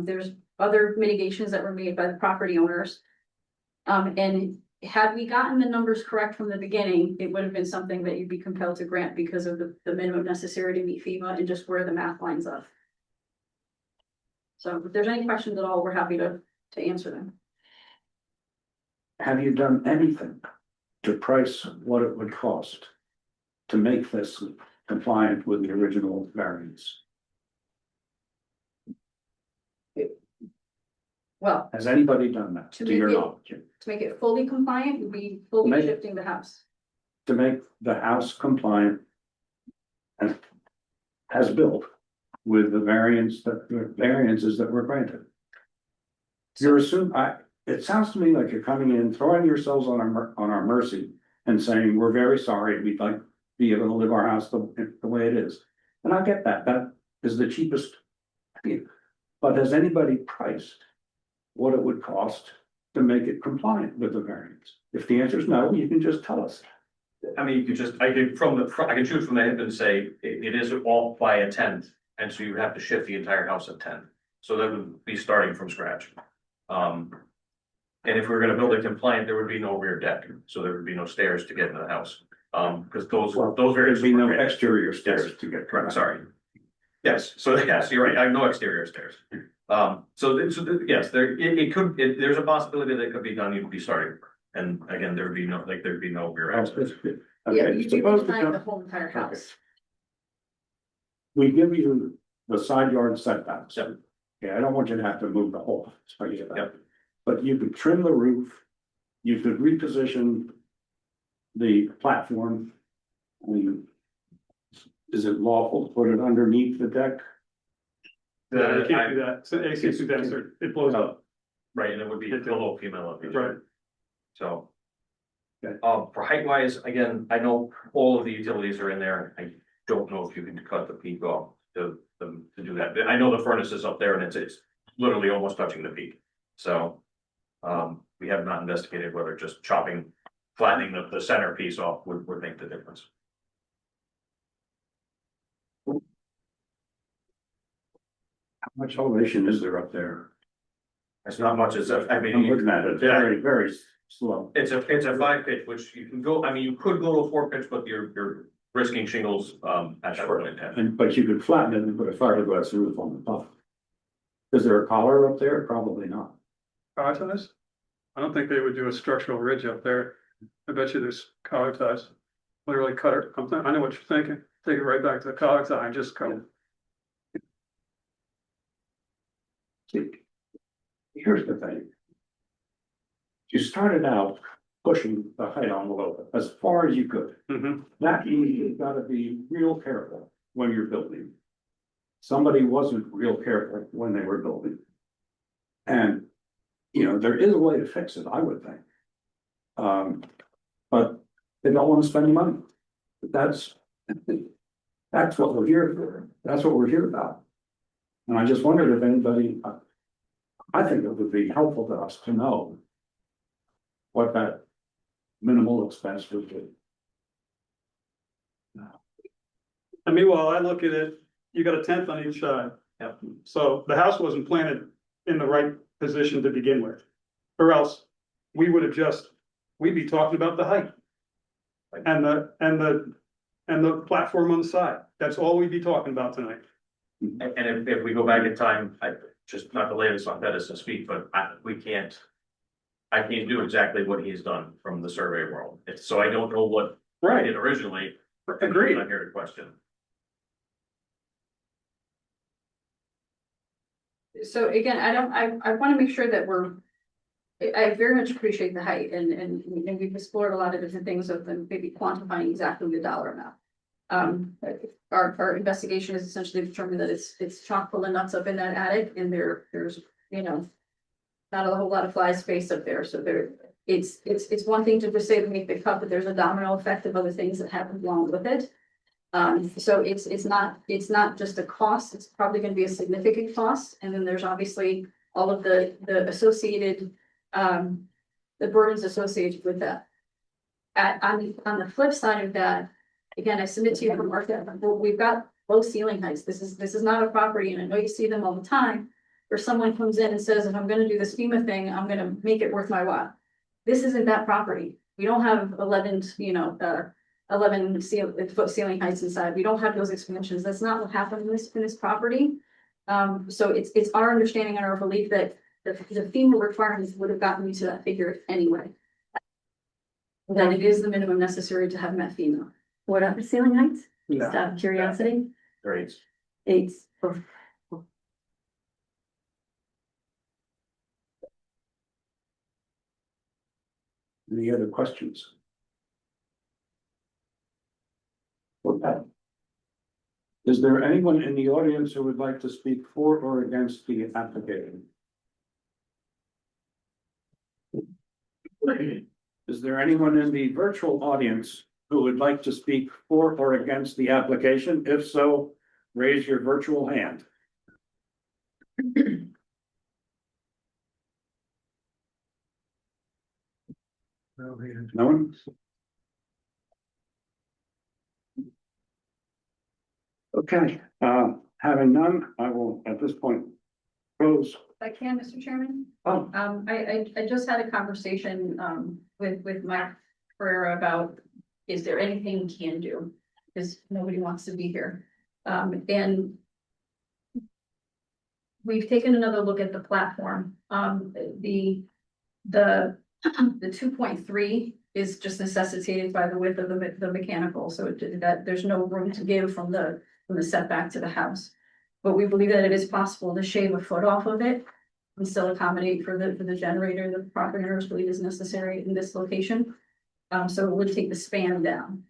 There's other mitigations that were made by the property owners. And had we gotten the numbers correct from the beginning, it would have been something that you'd be compelled to grant because of the minimum necessary to meet FEMA and just where the math lines up. So if there's any questions at all, we're happy to answer them.
Have you done anything to price what it would cost to make this compliant with the original variance?
Well,
Has anybody done that
To
to your
make it-
knowledge?
to make it fully compliant, would be fully
Make-
shifting the house.
To make the house compliant and has built with the variances that were granted? You're assuming, it sounds to me like you're coming in, throwing yourselves on our mercy and saying, we're very sorry, we'd like to be able to live our house the way it is. And I get that, that is the cheapest. But has anybody priced what it would cost to make it compliant with the variance? If the answer is no, you can just tell us.
I mean, you could just, I could I can shoot from the hip and say, it is off by a 10th, and so you would have to shift the entire house at 10. So that would be starting from scratch. And if we were gonna build it compliant, there would be no rear deck, so there would be no stairs to get into the house. Because those
There'd
variants.
be no exterior stairs to get.
Correct, sorry. Yes, so yes, you're right, I have no exterior stairs. Yes, there's a possibility that it could be done, you'd be starting. And again, there'd be no rear access.
Yeah,
Okay,
you'd be
suppose we
redesigning the
don't-
whole entire house.
we give you the side yard setbacks.
Yep.
Okay, I don't want you to have to move the whole, house,
Yep.
but you could trim the roof, you could reposition the platform. I mean, is it lawful to put it underneath the deck?
You can't do that, so AC is too dense, or it blows up.
Right, and it would be below female elevation.
Right.
So.
Okay.
For height wise, again, I know all of the utilities are in there. I don't know if you can cut the peak off to do that. I know the furnace is up there and it's literally almost touching the peak. So. We have not investigated whether just flattening the center piece off would make the difference.
How much elevation is there up there?
It's not much as, I
I'm
mean,
looking at it, very, very slow.
it's a 5 pitch, which you can go, I mean, you could go to a 4 pitch, but you're risking shingles, at that point.
But you could flatten it and put a fiberglass roof on the top. Is there a collar up there? Probably not.
Collar ties? I don't think they would do a structural ridge up there. I bet you there's collar ties. Literally cut it, I know what you're thinking, take it right back to the collar tie and just cut it.
See, here's the thing. You started out pushing the height envelope as far as you could.
Mhm.
That means you've got to be real careful when you're building. Somebody wasn't real careful when they were building. And, there is a way to fix it, I would think. But they don't want to spend money. That's what we're here for. That's what we're here about. And I just wondered if anybody, I think it would be helpful to us to know what that minimal expense would be.
I mean, well, I look at it, you got a tenth on each side.
Yep.
So the house wasn't planted in the right position to begin with. Or else we would have we'd be talking about the height. And the platform on the side. That's all we'd be talking about tonight.
And if we go back in time, I, just not the latest on Pettis to speak, but we can't. I can't do exactly what he's done from the survey world. So I don't know what I did originally.
Agreed.
I'm here to question.
So again, I want to make sure that I very much appreciate the height and we've explored a lot of different things of them, maybe quantifying exactly the dollar amount. Our investigation is essentially determined that it's chock full of nuts up in that attic and there's, not a whole lot of fly space up there. So it's one thing to just say to make the cut, but there's a domino effect of other things that happen along with it. So it's not just a cost, it's probably gonna be a significant cost, and then there's obviously all of the associated, the burdens associated with that. On the flip side of that, again, I submit to you from architect, we've got low ceiling heights, this is not a property, and I know you see them all the time, where someone comes in and says, if I'm gonna do this FEMA thing, I'm gonna make it worth my while. This isn't that property, we don't have 11 foot ceiling heights inside. We don't have those expansions. That's not what happened in this property. So it's our understanding and our belief that the FEMA requirements would have gotten me to that figure anyway. That it is the minimum necessary to have met FEMA.
What are the ceiling heights? Just out of curiosity,
Great.
8.
Any other questions? Okay. Is there anyone in the audience who would like to speak for or against the application? Is there anyone in the virtual audience who would like to speak for or against the application? If so, raise your virtual hand. No one? Okay, having none, I will at this point close.
If I can, Mr. Chairman.
Oh,
I just had a conversation, with Mike Ferrera about, is there anything we can do? Because nobody wants to be here. And we've taken another look at the platform. The 2.3 is just necessitated by the width of the mechanical, so that there's no room to give from the setback to the house. But we believe that it is possible to shave a foot off of it and still accommodate for the generator the property owners believe is necessary in this location. So it would take the span down.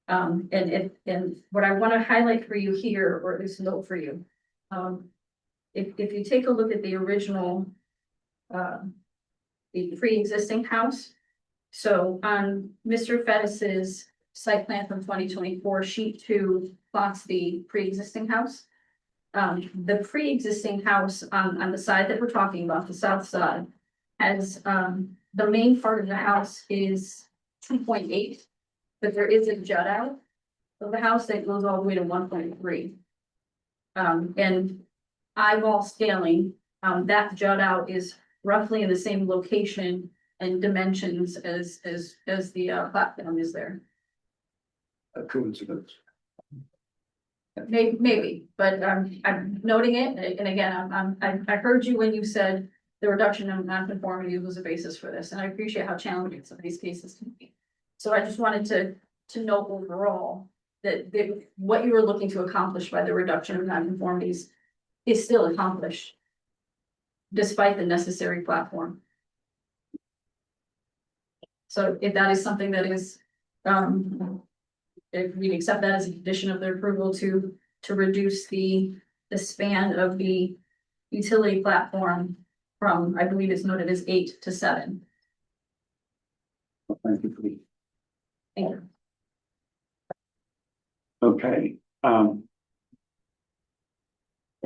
And what I want to highlight for you here, or at least note for you, if you take a look at the original, the pre-existing house. So on Mr. Fettis's site plan from 2024, sheet 2 plots the pre-existing house. The pre-existing house on the side that we're talking about, the south side, has the main part of the house is 2.8, but there is a jut out of the house that goes all the way to 1.3. And eyeball scaling, that jut out is roughly in the same location and dimensions as the platform is there.
a coincidence.
Maybe, but I'm noting it, and again, I heard you when you said the reduction of nonconformity was a basis for this, and I appreciate how challenging some of these cases can be. So I just wanted to note overall that what you were looking to accomplish by the reduction of nonconformities is still accomplished despite the necessary platform. So if that is something that is, if we accept that as a condition of their approval to reduce the span of the utility platform from, I believe it's noted as 8 to 7.
Thank you for the.
Thank you.
Okay,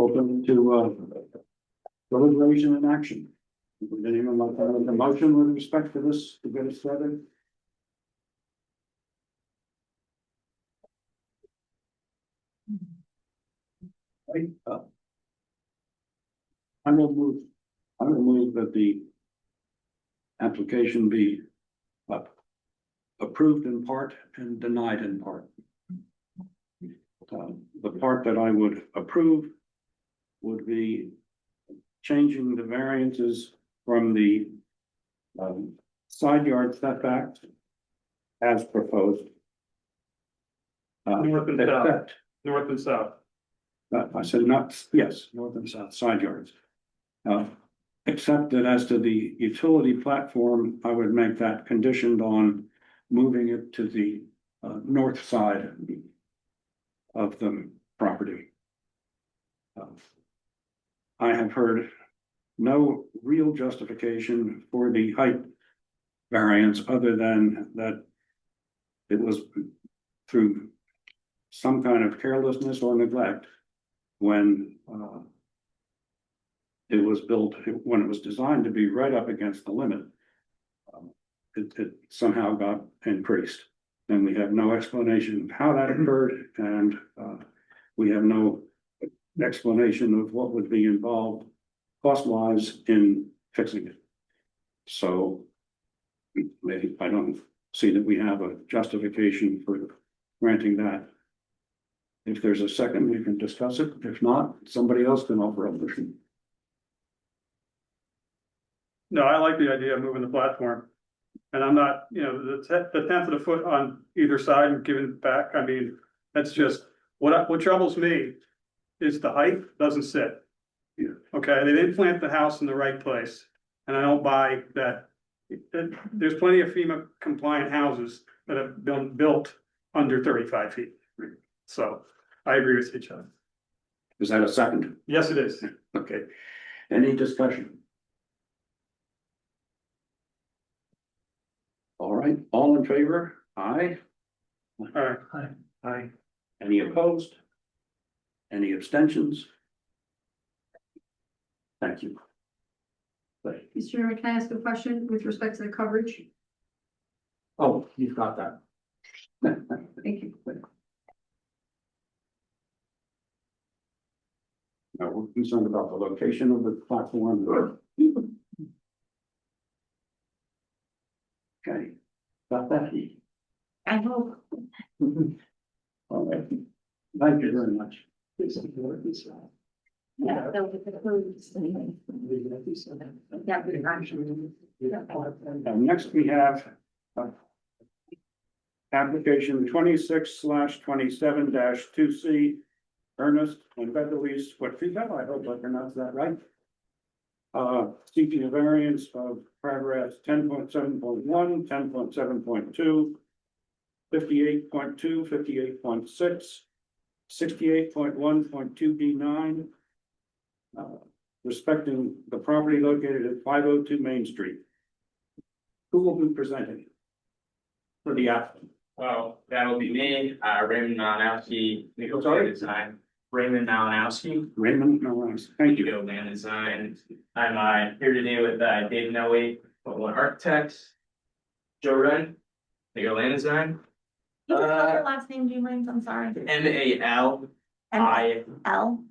open to, deliberation and action. Would anyone like to make a motion with respect to this to get us started? Right, I will move that the application be approved in part and denied in part. The part that I would approve would be changing the variances from the side yard setback as proposed.
North and south.
Except,
North and south.
I said not, yes, north and south side yards. Except that as to the utility platform, I would make that conditioned on moving it to the north side of the property. I have heard no real justification for the height variance other than that it was through some kind of carelessness or neglect when it was built, when it was designed to be right up against the limit. It somehow got increased, and we have no explanation of how that occurred, and we have no explanation of what would be involved cost-wise in fixing it. So maybe I don't see that we have a justification for granting that. If there's a second, we can discuss it. If not, somebody else can offer a motion.
No, I like the idea of moving the platform. And I'm not, the tenth of the foot on either side and giving it back, I mean, that's just, what troubles me is the height doesn't sit.
Yeah.
Okay, they didn't plant the house in the right place, and I don't buy that. There's plenty of FEMA compliant houses that have been built under 35 feet. So I agree with each other.
Is that a second?
Yes, it is.
Okay. Any discussion? All right, all in favor? Aye.
All right.
Aye. Any opposed? Any abstentions? Thank you.
Mr. Chairman, can I ask a question with respect to the coverage?
Oh, you've got that.
Thank you.
Now, we're concerned about the location of the platform. Okay, got that?
I hope.
All right. Thank you very much.
Yeah, that was the clues anyway. Yeah, pretty much.
Next we have application 26/27-2C, Ernest and Beverly's Whitfield. I hope I pronounced that right. Seeking a variance of paragraphs 10.7.1, 10.7.2, 58.2, 58.6, 68.1.2B9. Respecting the property located at 502 Main Street. Who will be presenting for the applicant?
Well, that'll be me, Raymond Malinowski, legal
Sorry?
design. Raymond Malinowski,
Raymond Norris. Thank you.
legal land design. I'm here today with David Noe, one architect. Joe Wren, legal land design.
You can spell your last name, do you mind? I'm sorry.
MALIL.
L.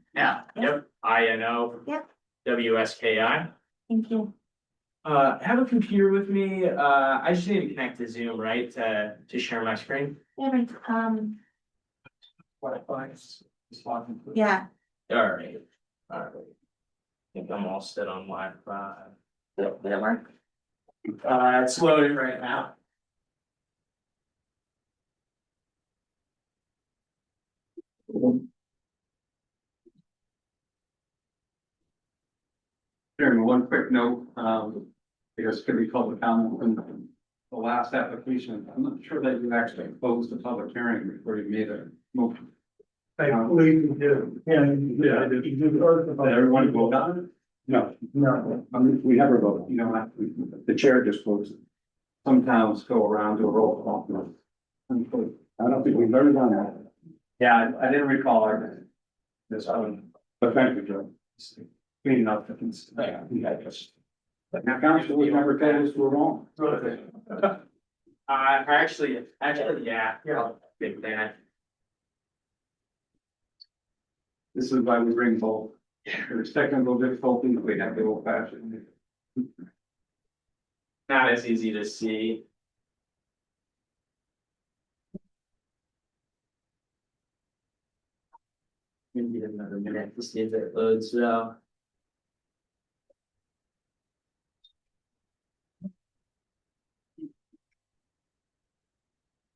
Yep, INO.
Yep.
WSKI.
Thank you.
Have a computer with me. I just need to connect to Zoom, right, to share my screen.
Yeah, right, yeah.
Alright. I think I'm all set on Wi-Fi.
Will it work?
It's loading right now.
Chairman, one quick note, because could be public comment on the last application. I'm not sure that you actually closed the public hearing before you made a motion.
I believe you do. Yeah.
Did everyone vote on it?
No,
No.
we never voted.
You know,
The chair just closed it.
some towns go around to a roll call.
I don't think we've ever done that.
Yeah, I didn't recall this one.
But thank you, Joe.
Clean enough, I can,
The council was never told us we're wrong.
Actually, yeah, big fan.
this is why we bring both. There's technical difficulties, we have the old fashioned.
Not as easy to see. Maybe another minute to see if it loads well.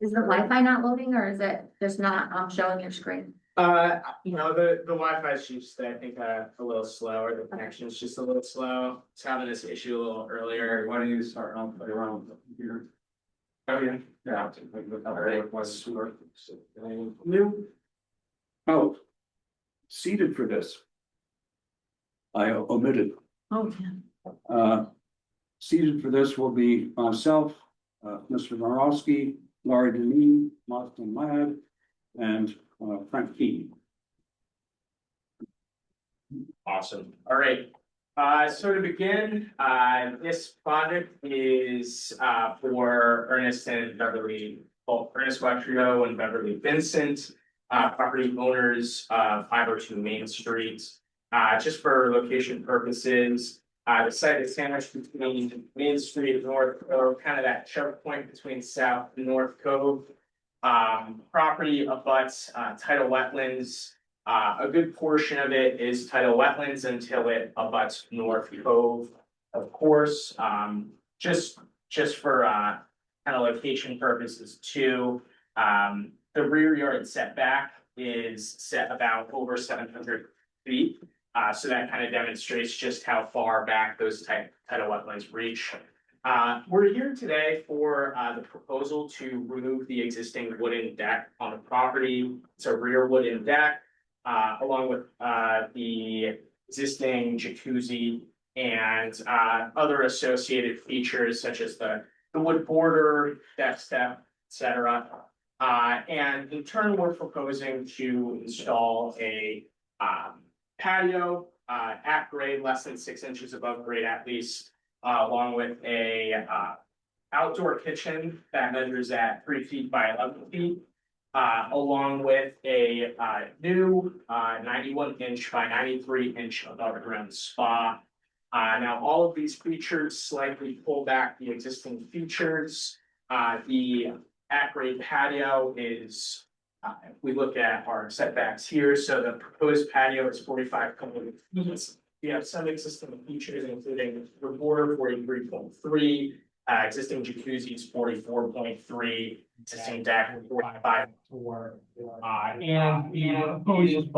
Is the Wi-Fi not loading or is it just not showing your screen?
The Wi-Fi is just, I think, a little slower, the connection's just a little slow, it's having this issue a little earlier.
Why don't you start on, play around with the computer?
Oh, yeah.
Yeah. Look how it was.
New.
Oh. Seated for this. I omitted.
Oh, yeah.
Seated for this will be myself, Mr. Borowski, Laurie Deneen, Martin Ladd, and Frank Key.
Awesome, all right. So to begin, this project is for Ernest and Beverly, Ernest Wetrio and Beverly Vincent, property owners, 502 Main Street. Just for location purposes, the site is sandwiched between Main Street and North Cove, kind of that choke point between South and North Cove. Property abuts tidal wetlands. A good portion of it is tidal wetlands until it abuts North Cove, of course. Just for kind of location purposes too. The rear yard setback is set about over 700 feet. So that kind of demonstrates just how far back those tidal wetlands reach. We're here today for the proposal to remove the existing wooden deck on the property. It's a rear wooden deck, along with the existing jacuzzi and other associated features such as the wood border, deck step, etc. And in turn, we're proposing to install a patio at grade, less than 6 inches above grade at least, along with a outdoor kitchen that measures at 3 feet by 11 feet, along with a new 91-inch by 93-inch above ground spa. Now, all of these features slightly pull back the existing features. The at-grade patio is, if we look at our setbacks here, so the proposed patio is 45 feet. We have some existing features, including the border 43.3, existing jacuzzi is 44.3, existing deck 45.4. And the proposed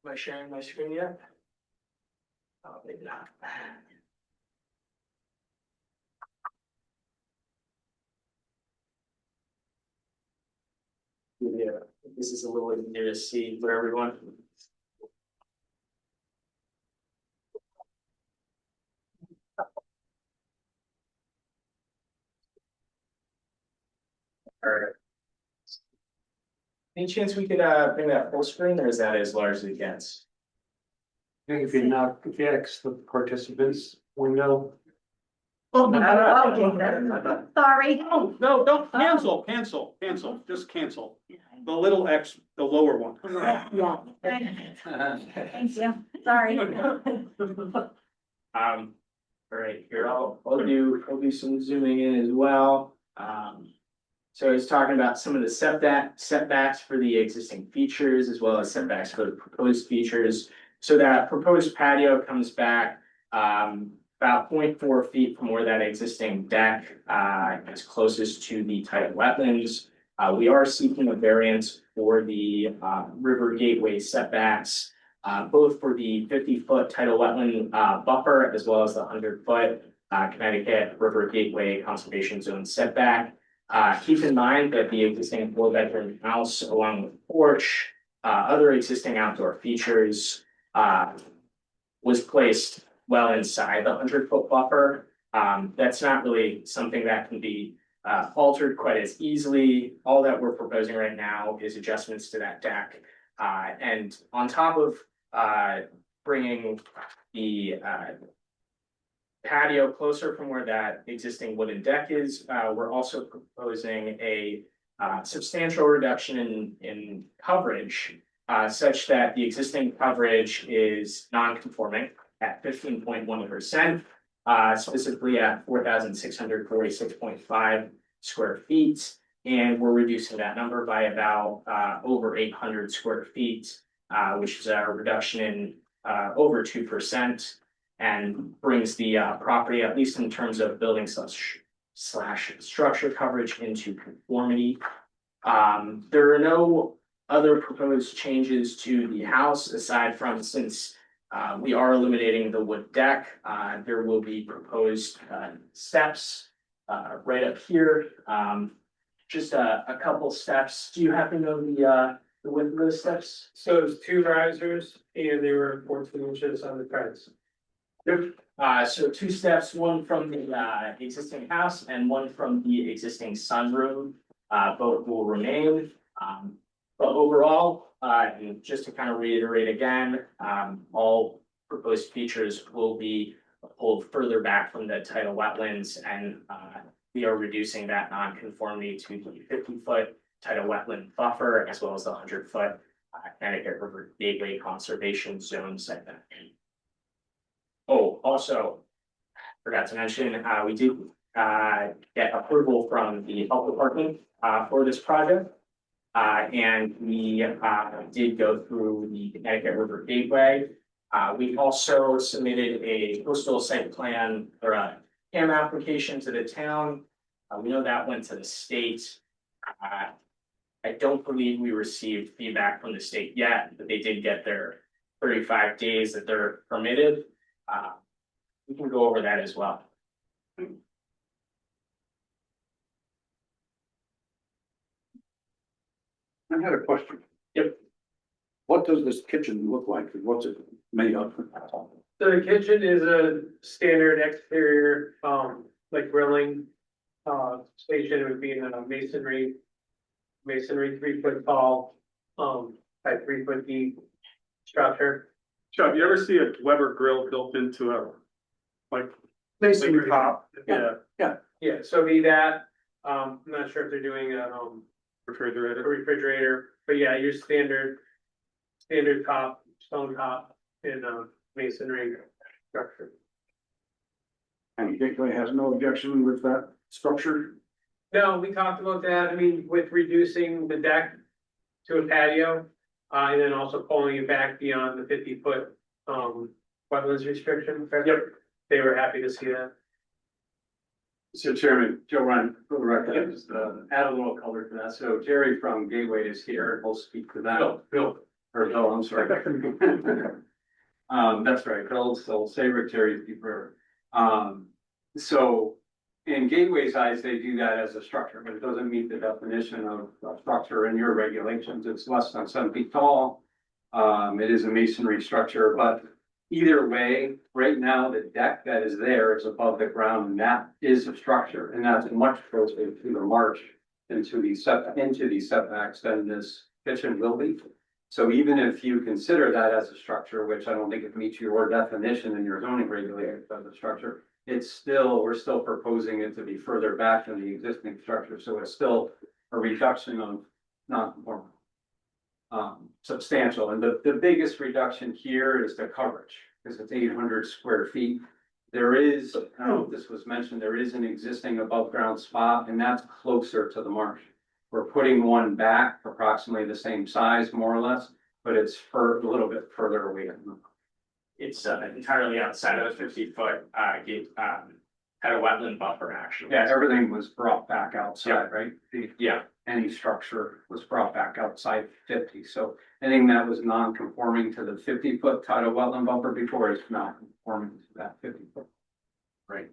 Am I sharing my screen yet? Oh, maybe not. Yeah, this is a little easier to see for everyone. All right. Any chance we could bring that full screen, or is that as large as it gets?
I think if you X the participants window.
Oh, sorry.
Oh, no, don't cancel, just cancel. The little X, the lower one.
Yeah. Thank you. Sorry.
All right, here, I'll do some zooming in as well. So I was talking about some of the setbacks for the existing features as well as setbacks for the proposed features. So that proposed patio comes back about 0.4 feet from where that existing deck is closest to the tidal wetlands. We are seeking a variance for the river gateway setbacks, both for the 50-foot tidal wetland buffer as well as the 100-foot Connecticut River Gateway Conservation Zone setback. Keep in mind that the existing 4-bedroom house, along with porch, other existing outdoor features, was placed well inside the 100-foot buffer. That's not really something that can be altered quite as easily. All that we're proposing right now is adjustments to that deck. And on top of bringing the patio closer from where that existing wooden deck is, we're also proposing a substantial reduction in coverage, such that the existing coverage is non-conforming at 15.1%, specifically at 4,646.5 square feet. And we're reducing that number by about over 800 square feet, which is a reduction in over 2%, and brings the property, at least in terms of building slash structure coverage, into conformity. There are no other proposed changes to the house aside from, since we are eliminating the wood deck, there will be proposed steps right up here. Just a couple steps. Do you happen to know the width of those steps?
So it's 2 risers and they were 14 inches on the fence.
So 2 steps, one from the existing house and one from the existing sunroom. Both will remain. But overall, and just to kind of reiterate again, all proposed features will be pulled further back from the tidal wetlands, and we are reducing that non-conformity to the 50-foot tidal wetland buffer, as well as the 100-foot Connecticut River Gateway Conservation Zone setback. Oh, also, forgot to mention, we did get approval from the health department for this project. And we did go through the Connecticut River Gateway. We also submitted a coastal site plan or a CAM application to the town. We know that went to the state. I don't believe we received feedback from the state yet, but they did get their 35 days that they're permitted. We can go over that as well.
I had a question.
Yep.
What does this kitchen look like? What's it made of?
So the kitchen is a standard exterior, like grilling. Station. It would be in a masonry 3-foot tall, by 3-foot deep structure.
Chuck, you ever see a Weber grill built into a, like,
Masonry
top?
Yeah. Yeah, so be that, I'm not sure if they're doing a refrigerator, but yeah, your standard top, stone top in a masonry structure.
And Gateway has no objection with that structure?
No, we talked about that, I mean, with reducing the deck to a patio, and then also pulling it back beyond the 50-foot, wetlands restriction. Yep. They were happy to see that.
So Chairman, Joe Ryan, for the record, just add a little color to that. So Jerry from Gateway is here, and we'll speak to that. Bill, I'm sorry. That's right, Bill, so Saybrook, Jerry's deeper. So in Gateway's eyes, they do that as a structure, but it doesn't meet the definition of structure in your regulations. It's less than 7 feet tall. It is a masonry structure, but either way, right now, the deck that is there is above the ground, and that is a structure, and that's much closer to the marsh into these setbacks than this kitchen will be. So even if you consider that as a structure, which I don't think it meets your definition in your zoning regulations as a structure, we're still proposing it to be further back than the existing structure, so it's still a reduction of non-conforming. Substantial, and the biggest reduction here is the coverage, because it's 800 square feet. There is, I don't know if this was mentioned, there is an existing above ground spot, and that's closer to the marsh. We're putting one back approximately the same size, more or less, but it's a little bit further away.
It's entirely outside of the 50-foot gate, had a wetland buffer, actually.
Yeah, everything was brought back outside, right?
Yeah.
Any structure was brought back outside 50, so anything that was non-conforming to the 50-foot tidal wetland buffer before is not conforming to that 50-foot.
Right.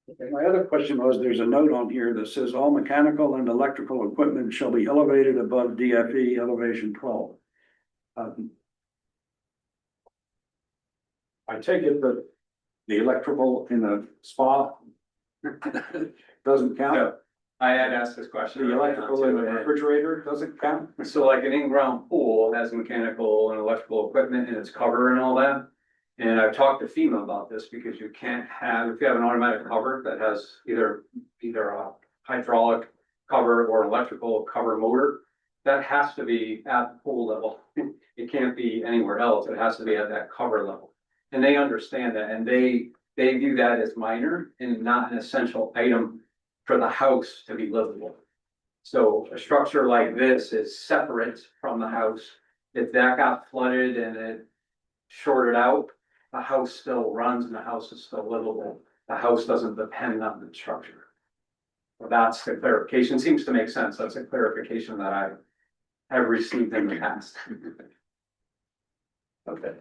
Okay, my other question was, there's a note on here that says all mechanical and electrical equipment shall be elevated above DFE elevation 12. I take it that the electrical in a spa doesn't count?
No, I had asked this question.
The electrical in a
earlier on, too,
refrigerator doesn't count?
and so like an in-ground pool has mechanical and electrical equipment and its cover and all that. And I've talked to FEMA about this because you can't have, if you have an automatic cover that has either a hydraulic cover or electrical cover motor, that has to be at the pool level. It can't be anywhere else. It has to be at that cover level. And they understand that, and they view that as minor and not an essential item for the house to be livable. So a structure like this is separate from the house. If that got flooded and it shorted out, the house still runs and the house is still livable. The house doesn't depend on the structure. So that's the clarification. Seems to make sense. That's a clarification that I have received in the past. Okay.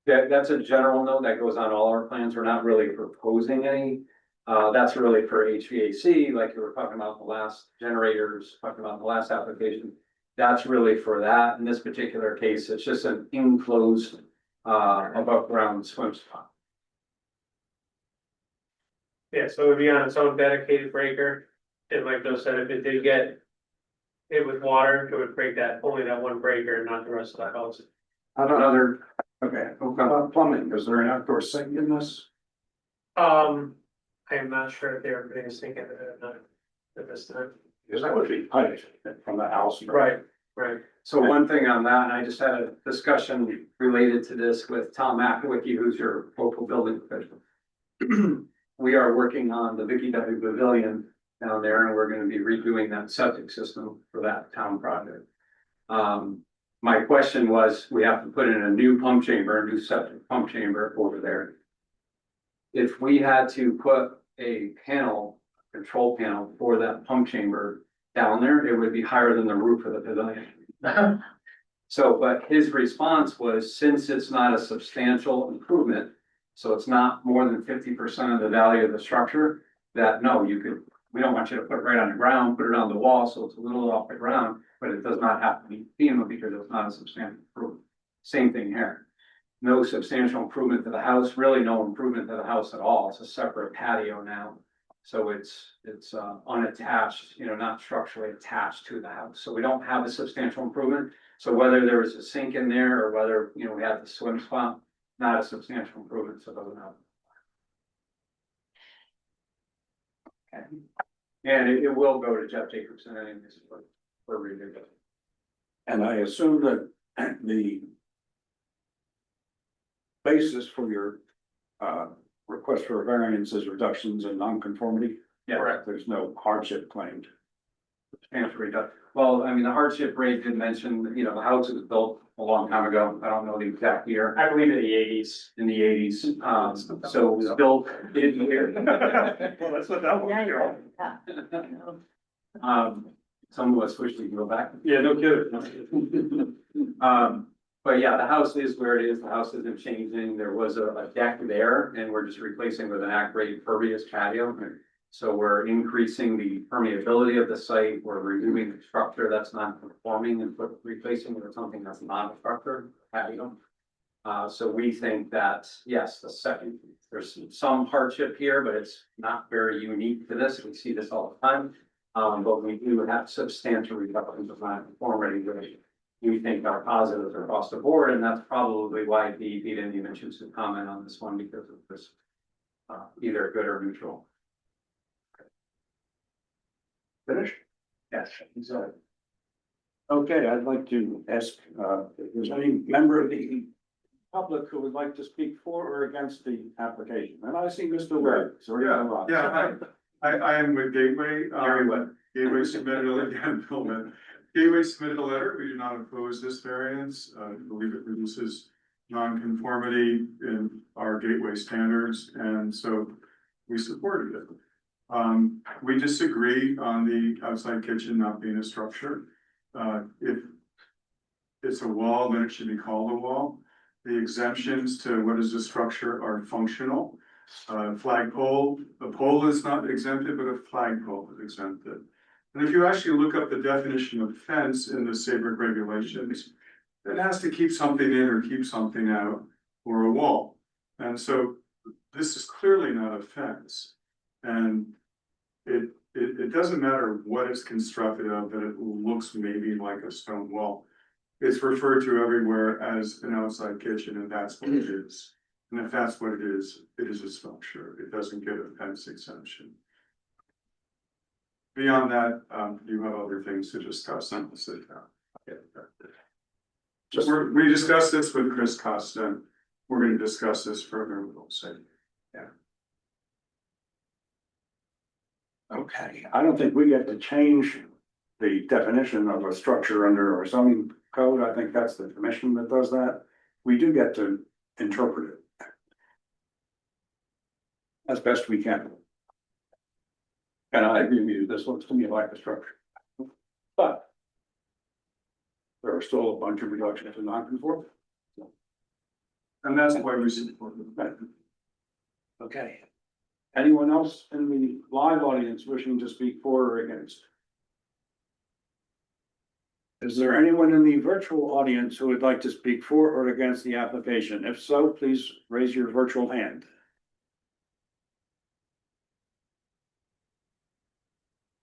That's a general note that goes on all our plans. We're not really proposing any. That's really for HVAC, like you were talking about the last generators, talking about the last application. That's really for that. In this particular case, it's just an enclosed, above ground swim spot.
Yeah, so it would be on its own dedicated breaker, and like Bill said, if it did get hit with water, it would break that, only that one breaker and not the rest of the house.
Another, okay, plumbing, is there an outdoor sink in this?
I am not sure if they were putting a sink in it or not at this time.
Because that would be piped from the house.
Right.
So one thing on that, and I just had a discussion related to this with Tom McAwicky, who's your local building official. We are working on the Vicky W Pavilion down there, and we're gonna be redoing that septic system for that town project. My question was, we have to put in a new pump chamber, a new septic pump chamber over there. If we had to put a panel, control panel for that pump chamber down there, it would be higher than the roof of the pavilion. So, but his response was, since it's not a substantial improvement, so it's not more than 50% of the value of the structure, that no, we don't want you to put it right on the ground, put it on the wall, so it's a little off the ground, but it does not have to be FEMA because it's not a substantial improvement. Same thing here. No substantial improvement to the house, really no improvement to the house at all. It's a separate patio now. So it's unattached, not structurally attached to the house. So we don't have a substantial improvement. So whether there was a sink in there or whether, we had the swim spot, not a substantial improvement, so it doesn't have. Okay. And it will go to Jeff Jacobson anyways for review.
And I assume that the basis for your request for a variance is reductions in nonconformity?
Yeah.
Correct. There's no hardship claimed.
Substantial reduction. Well, I mean, the hardship rate did mention, the house was built a long time ago. I don't know the exact year.
I believe in the eighties.
In the eighties, so it was built in here.
Well, that's what that was.
Some of us wish we could go back.
Yeah, no kidding.
But yeah, the house is where it is. The house isn't changing. There was a deck there and we're just replacing with an at-grade pervious patio. So we're increasing the permeability of the site. We're removing the structure that's not conforming and replacing it with something that's not a structure, patio. So we think that, yes, there's some hardship here, but it's not very unique to this. We see this all the time. But we do have substantial reductions of non-conformity, which we think are positives across the board, and that's probably why he didn't even choose to comment on this one because of this, either good or neutral.
Finished?
Yes.
So, okay, I'd like to ask, if there's any member of the public who would like to speak for or against the application. And I see Mr. Webb.
I am with Gateway.
Very well.
Gateway submitted Gateway submitted a letter. We do not oppose this variance. I believe it reduces nonconformity in our Gateway standards, and so we supported it. We disagree on the outside kitchen not being a structure. If it's a wall, then it should be called a wall. The exemptions to what is a structure are functional. Flagpole, a pole is not exempted, but a flagpole is exempted. And if you actually look up the definition of fence in the Saybrook regulations, it has to keep something in or keep something out, or a wall. And so this is clearly not a fence. And it doesn't matter what it's constructed of, that it looks maybe like a stone wall. It's referred to everywhere as an outside kitchen, and that's what it is. And if that's what it is a structure. It doesn't get a fence exemption. Beyond that, you have other things to discuss on the sit down. We discussed this with Chris Costa. We're gonna discuss this further with Old Saybrook.
Okay, I don't think we get to change the definition of a structure under our zoning code. I think that's the commission that does that. We do get to interpret it as best we can. And I agree with you, this looks to me like a structure. But there are still a bunch of reductions in non-conforming.
And that's why we support it.
Okay. Anyone else in the live audience wishing to speak for or against? Is there anyone in the virtual audience who would like to speak for or against the application? If so, please raise your virtual hand.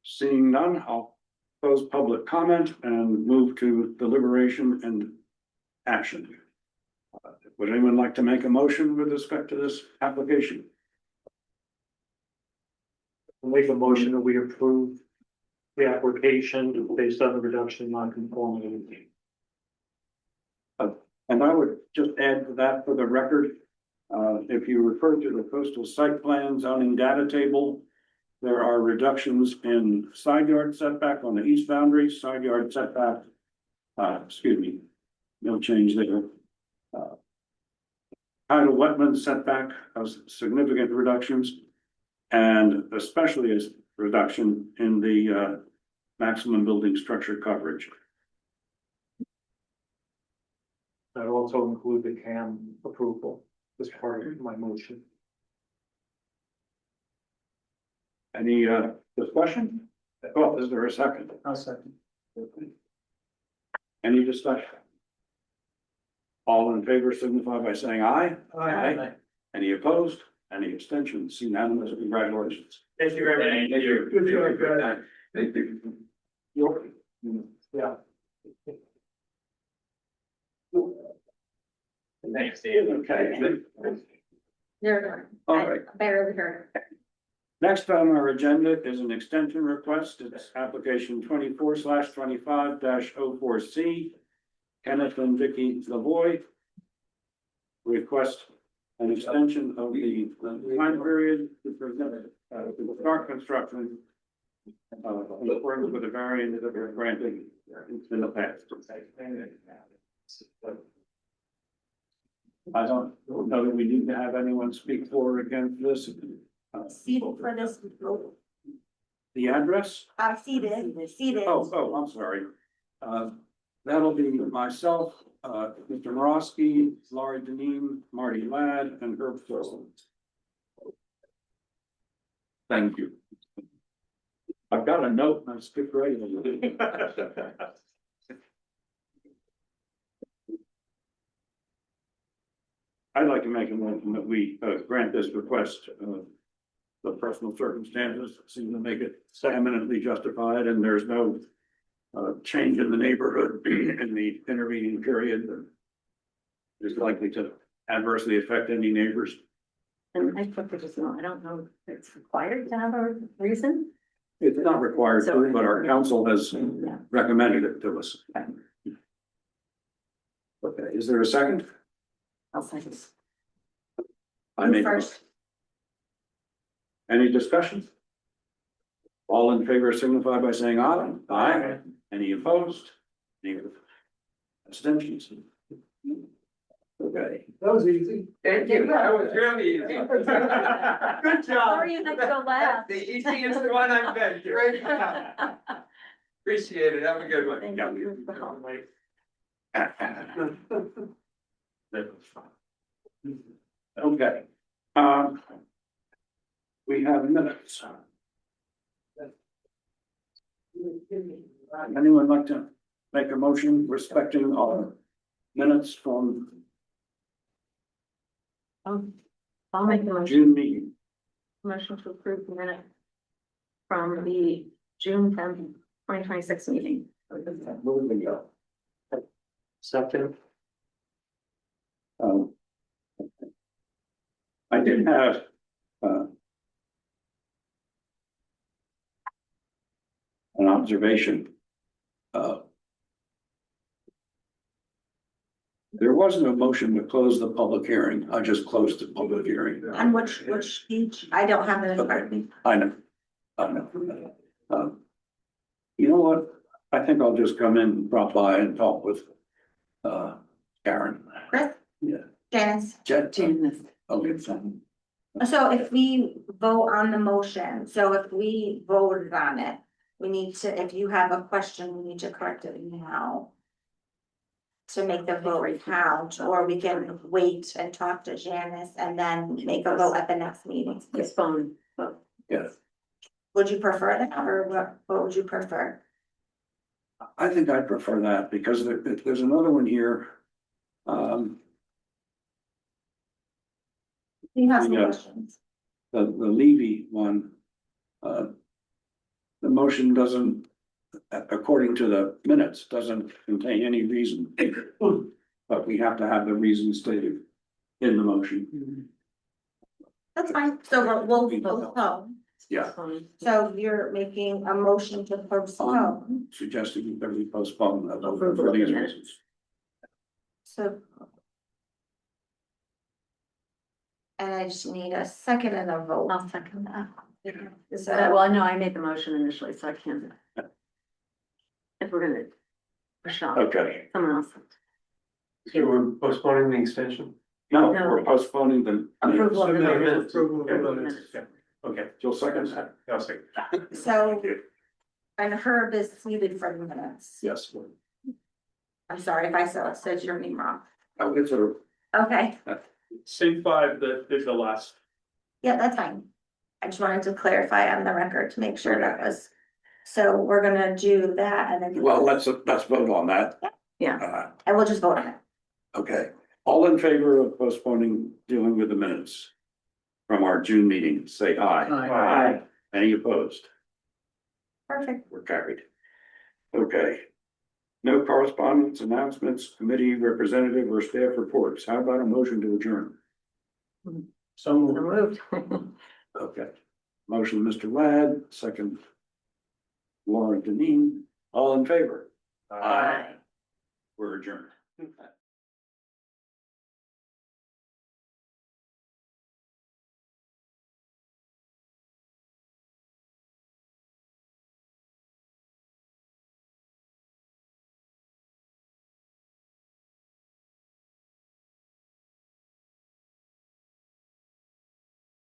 Seeing none, I'll close public comment and move to deliberation and action. Would anyone like to make a motion with respect to this application?
Make a motion that we approve the application based on the reduction in non-conformity.
And I would just add to that for the record, if you refer to the coastal site plan zoning data table, there are reductions in side yard setback on the east boundary, side yard setback. Excuse me, no change there. Tidal wetland setback has significant reductions. And especially as reduction in the maximum building structure coverage.
That also include the CAM approval as part of my motion.
Any discussion? Well, is there a second?
I'll second.
Any discussion? All in favor signify by saying aye.
Aye.
Any opposed? Any abstentions? Unanimous. Congratulations.
Thank you very much.
Thank you.
Good job, guys.
Thank you.
Yeah.
Thanks, Dave.
Okay.
There,
All
I
right.
barely heard.
Next on our agenda is an extension request. It's application 24/25-04C. Kenneth and Vicky Lavoy. Request an extension of the time period to present to start construction. In accordance with the variance that were granted in the past. I don't know that we need to have anyone speak for or against this.
Seated for this,
The address?
seated.
Oh, I'm sorry. That'll be myself, Mr. Morosky, Laurie Deneen, Marty Ladd, and Herb Thorson. Thank you. I've got a note and I skipped right over it. I'd like to make a motion that we grant this request. The personal circumstances seem to make it eminently justified, and there's no change in the neighborhood in the intervening period that is likely to adversely affect any neighbors.
And I put just no, I don't know if it's required to have a reason.
It's not required to, but our council has
Yeah.
recommended it to us. Okay, is there a second?
I'll second.
I make a
First.
motion. Any discussion? All in favor signify by saying aye. Aye. Any opposed? Any abstentions? Okay.
That was easy.
Thank you, that was really easy. Good job.
Sorry you had to go last.
The easiest one I've been through. Appreciate it, have a good one.
Thank you for the help.
Okay. We have minutes. Anyone like to make a motion respecting our minutes from
I'll make the motion,
June meeting.
motion to approve the minute from the June 10th, 2026 meeting.
Moving on.
Second.
Um, I did have, an observation. There wasn't a motion to close the public hearing. I just closed the public hearing.
On which page? I don't have it in front of me.
I know. You know what? I think I'll just come in and drop by and talk with, Karen.
Chris?
Yeah.
Janice?
Janice.
Okay, fine.
So if we vote on the motion, so if we voted on it, we need to, if you have a question, we need to correct it now. To make the vote count, or we can wait and talk to Janice and then make a vote at the next meeting.
Postpone.
Yeah,
Would you prefer that, or what would you prefer?
I think I prefer that because there's another one here.
You have some
Yeah.
questions.
The Levy one. The motion doesn't, according to the minutes, doesn't contain any reason. But we have to have the reason stated in the motion.
That's fine, so we'll postpone.
Yeah,
So you're making a motion to postpone,
suggesting that we postpone that vote
Approval
for
of the
these
minutes.
reasons.
so. And I just need a second and a vote.
I'll second that.
So,
Well, no, I made the motion initially, so I can't. If we're gonna push off,
Okay,
someone else.
So we're postponing the extension?
no,
No.
we're postponing the.
Approval of the
No,
minutes.
approval of the
Approval of the
minutes.
minutes.
Okay, Jill seconds.
I'll second.
so, and Herb is seated for the minutes.
Yes.
I'm sorry if I said your name wrong.
Oh, it's a,
Okay,
Same five that did the last.
yeah, that's fine. I just wanted to clarify on the record to make sure that was, so we're gonna do that and then.
well, let's vote on that.
Yeah.
And we'll just vote on it.
Okay, all in favor of postponing dealing with the minutes from our June meeting, say aye.
Aye.
Any opposed?
Perfect.
We're carried. Okay. No correspondence, announcements, committee representative or staff reports. How about a motion to adjourn?
So
So moved.
Okay. Motion, Mr. Ladd, second. Laura Deneen, all in favor?
Aye.
We're adjourned.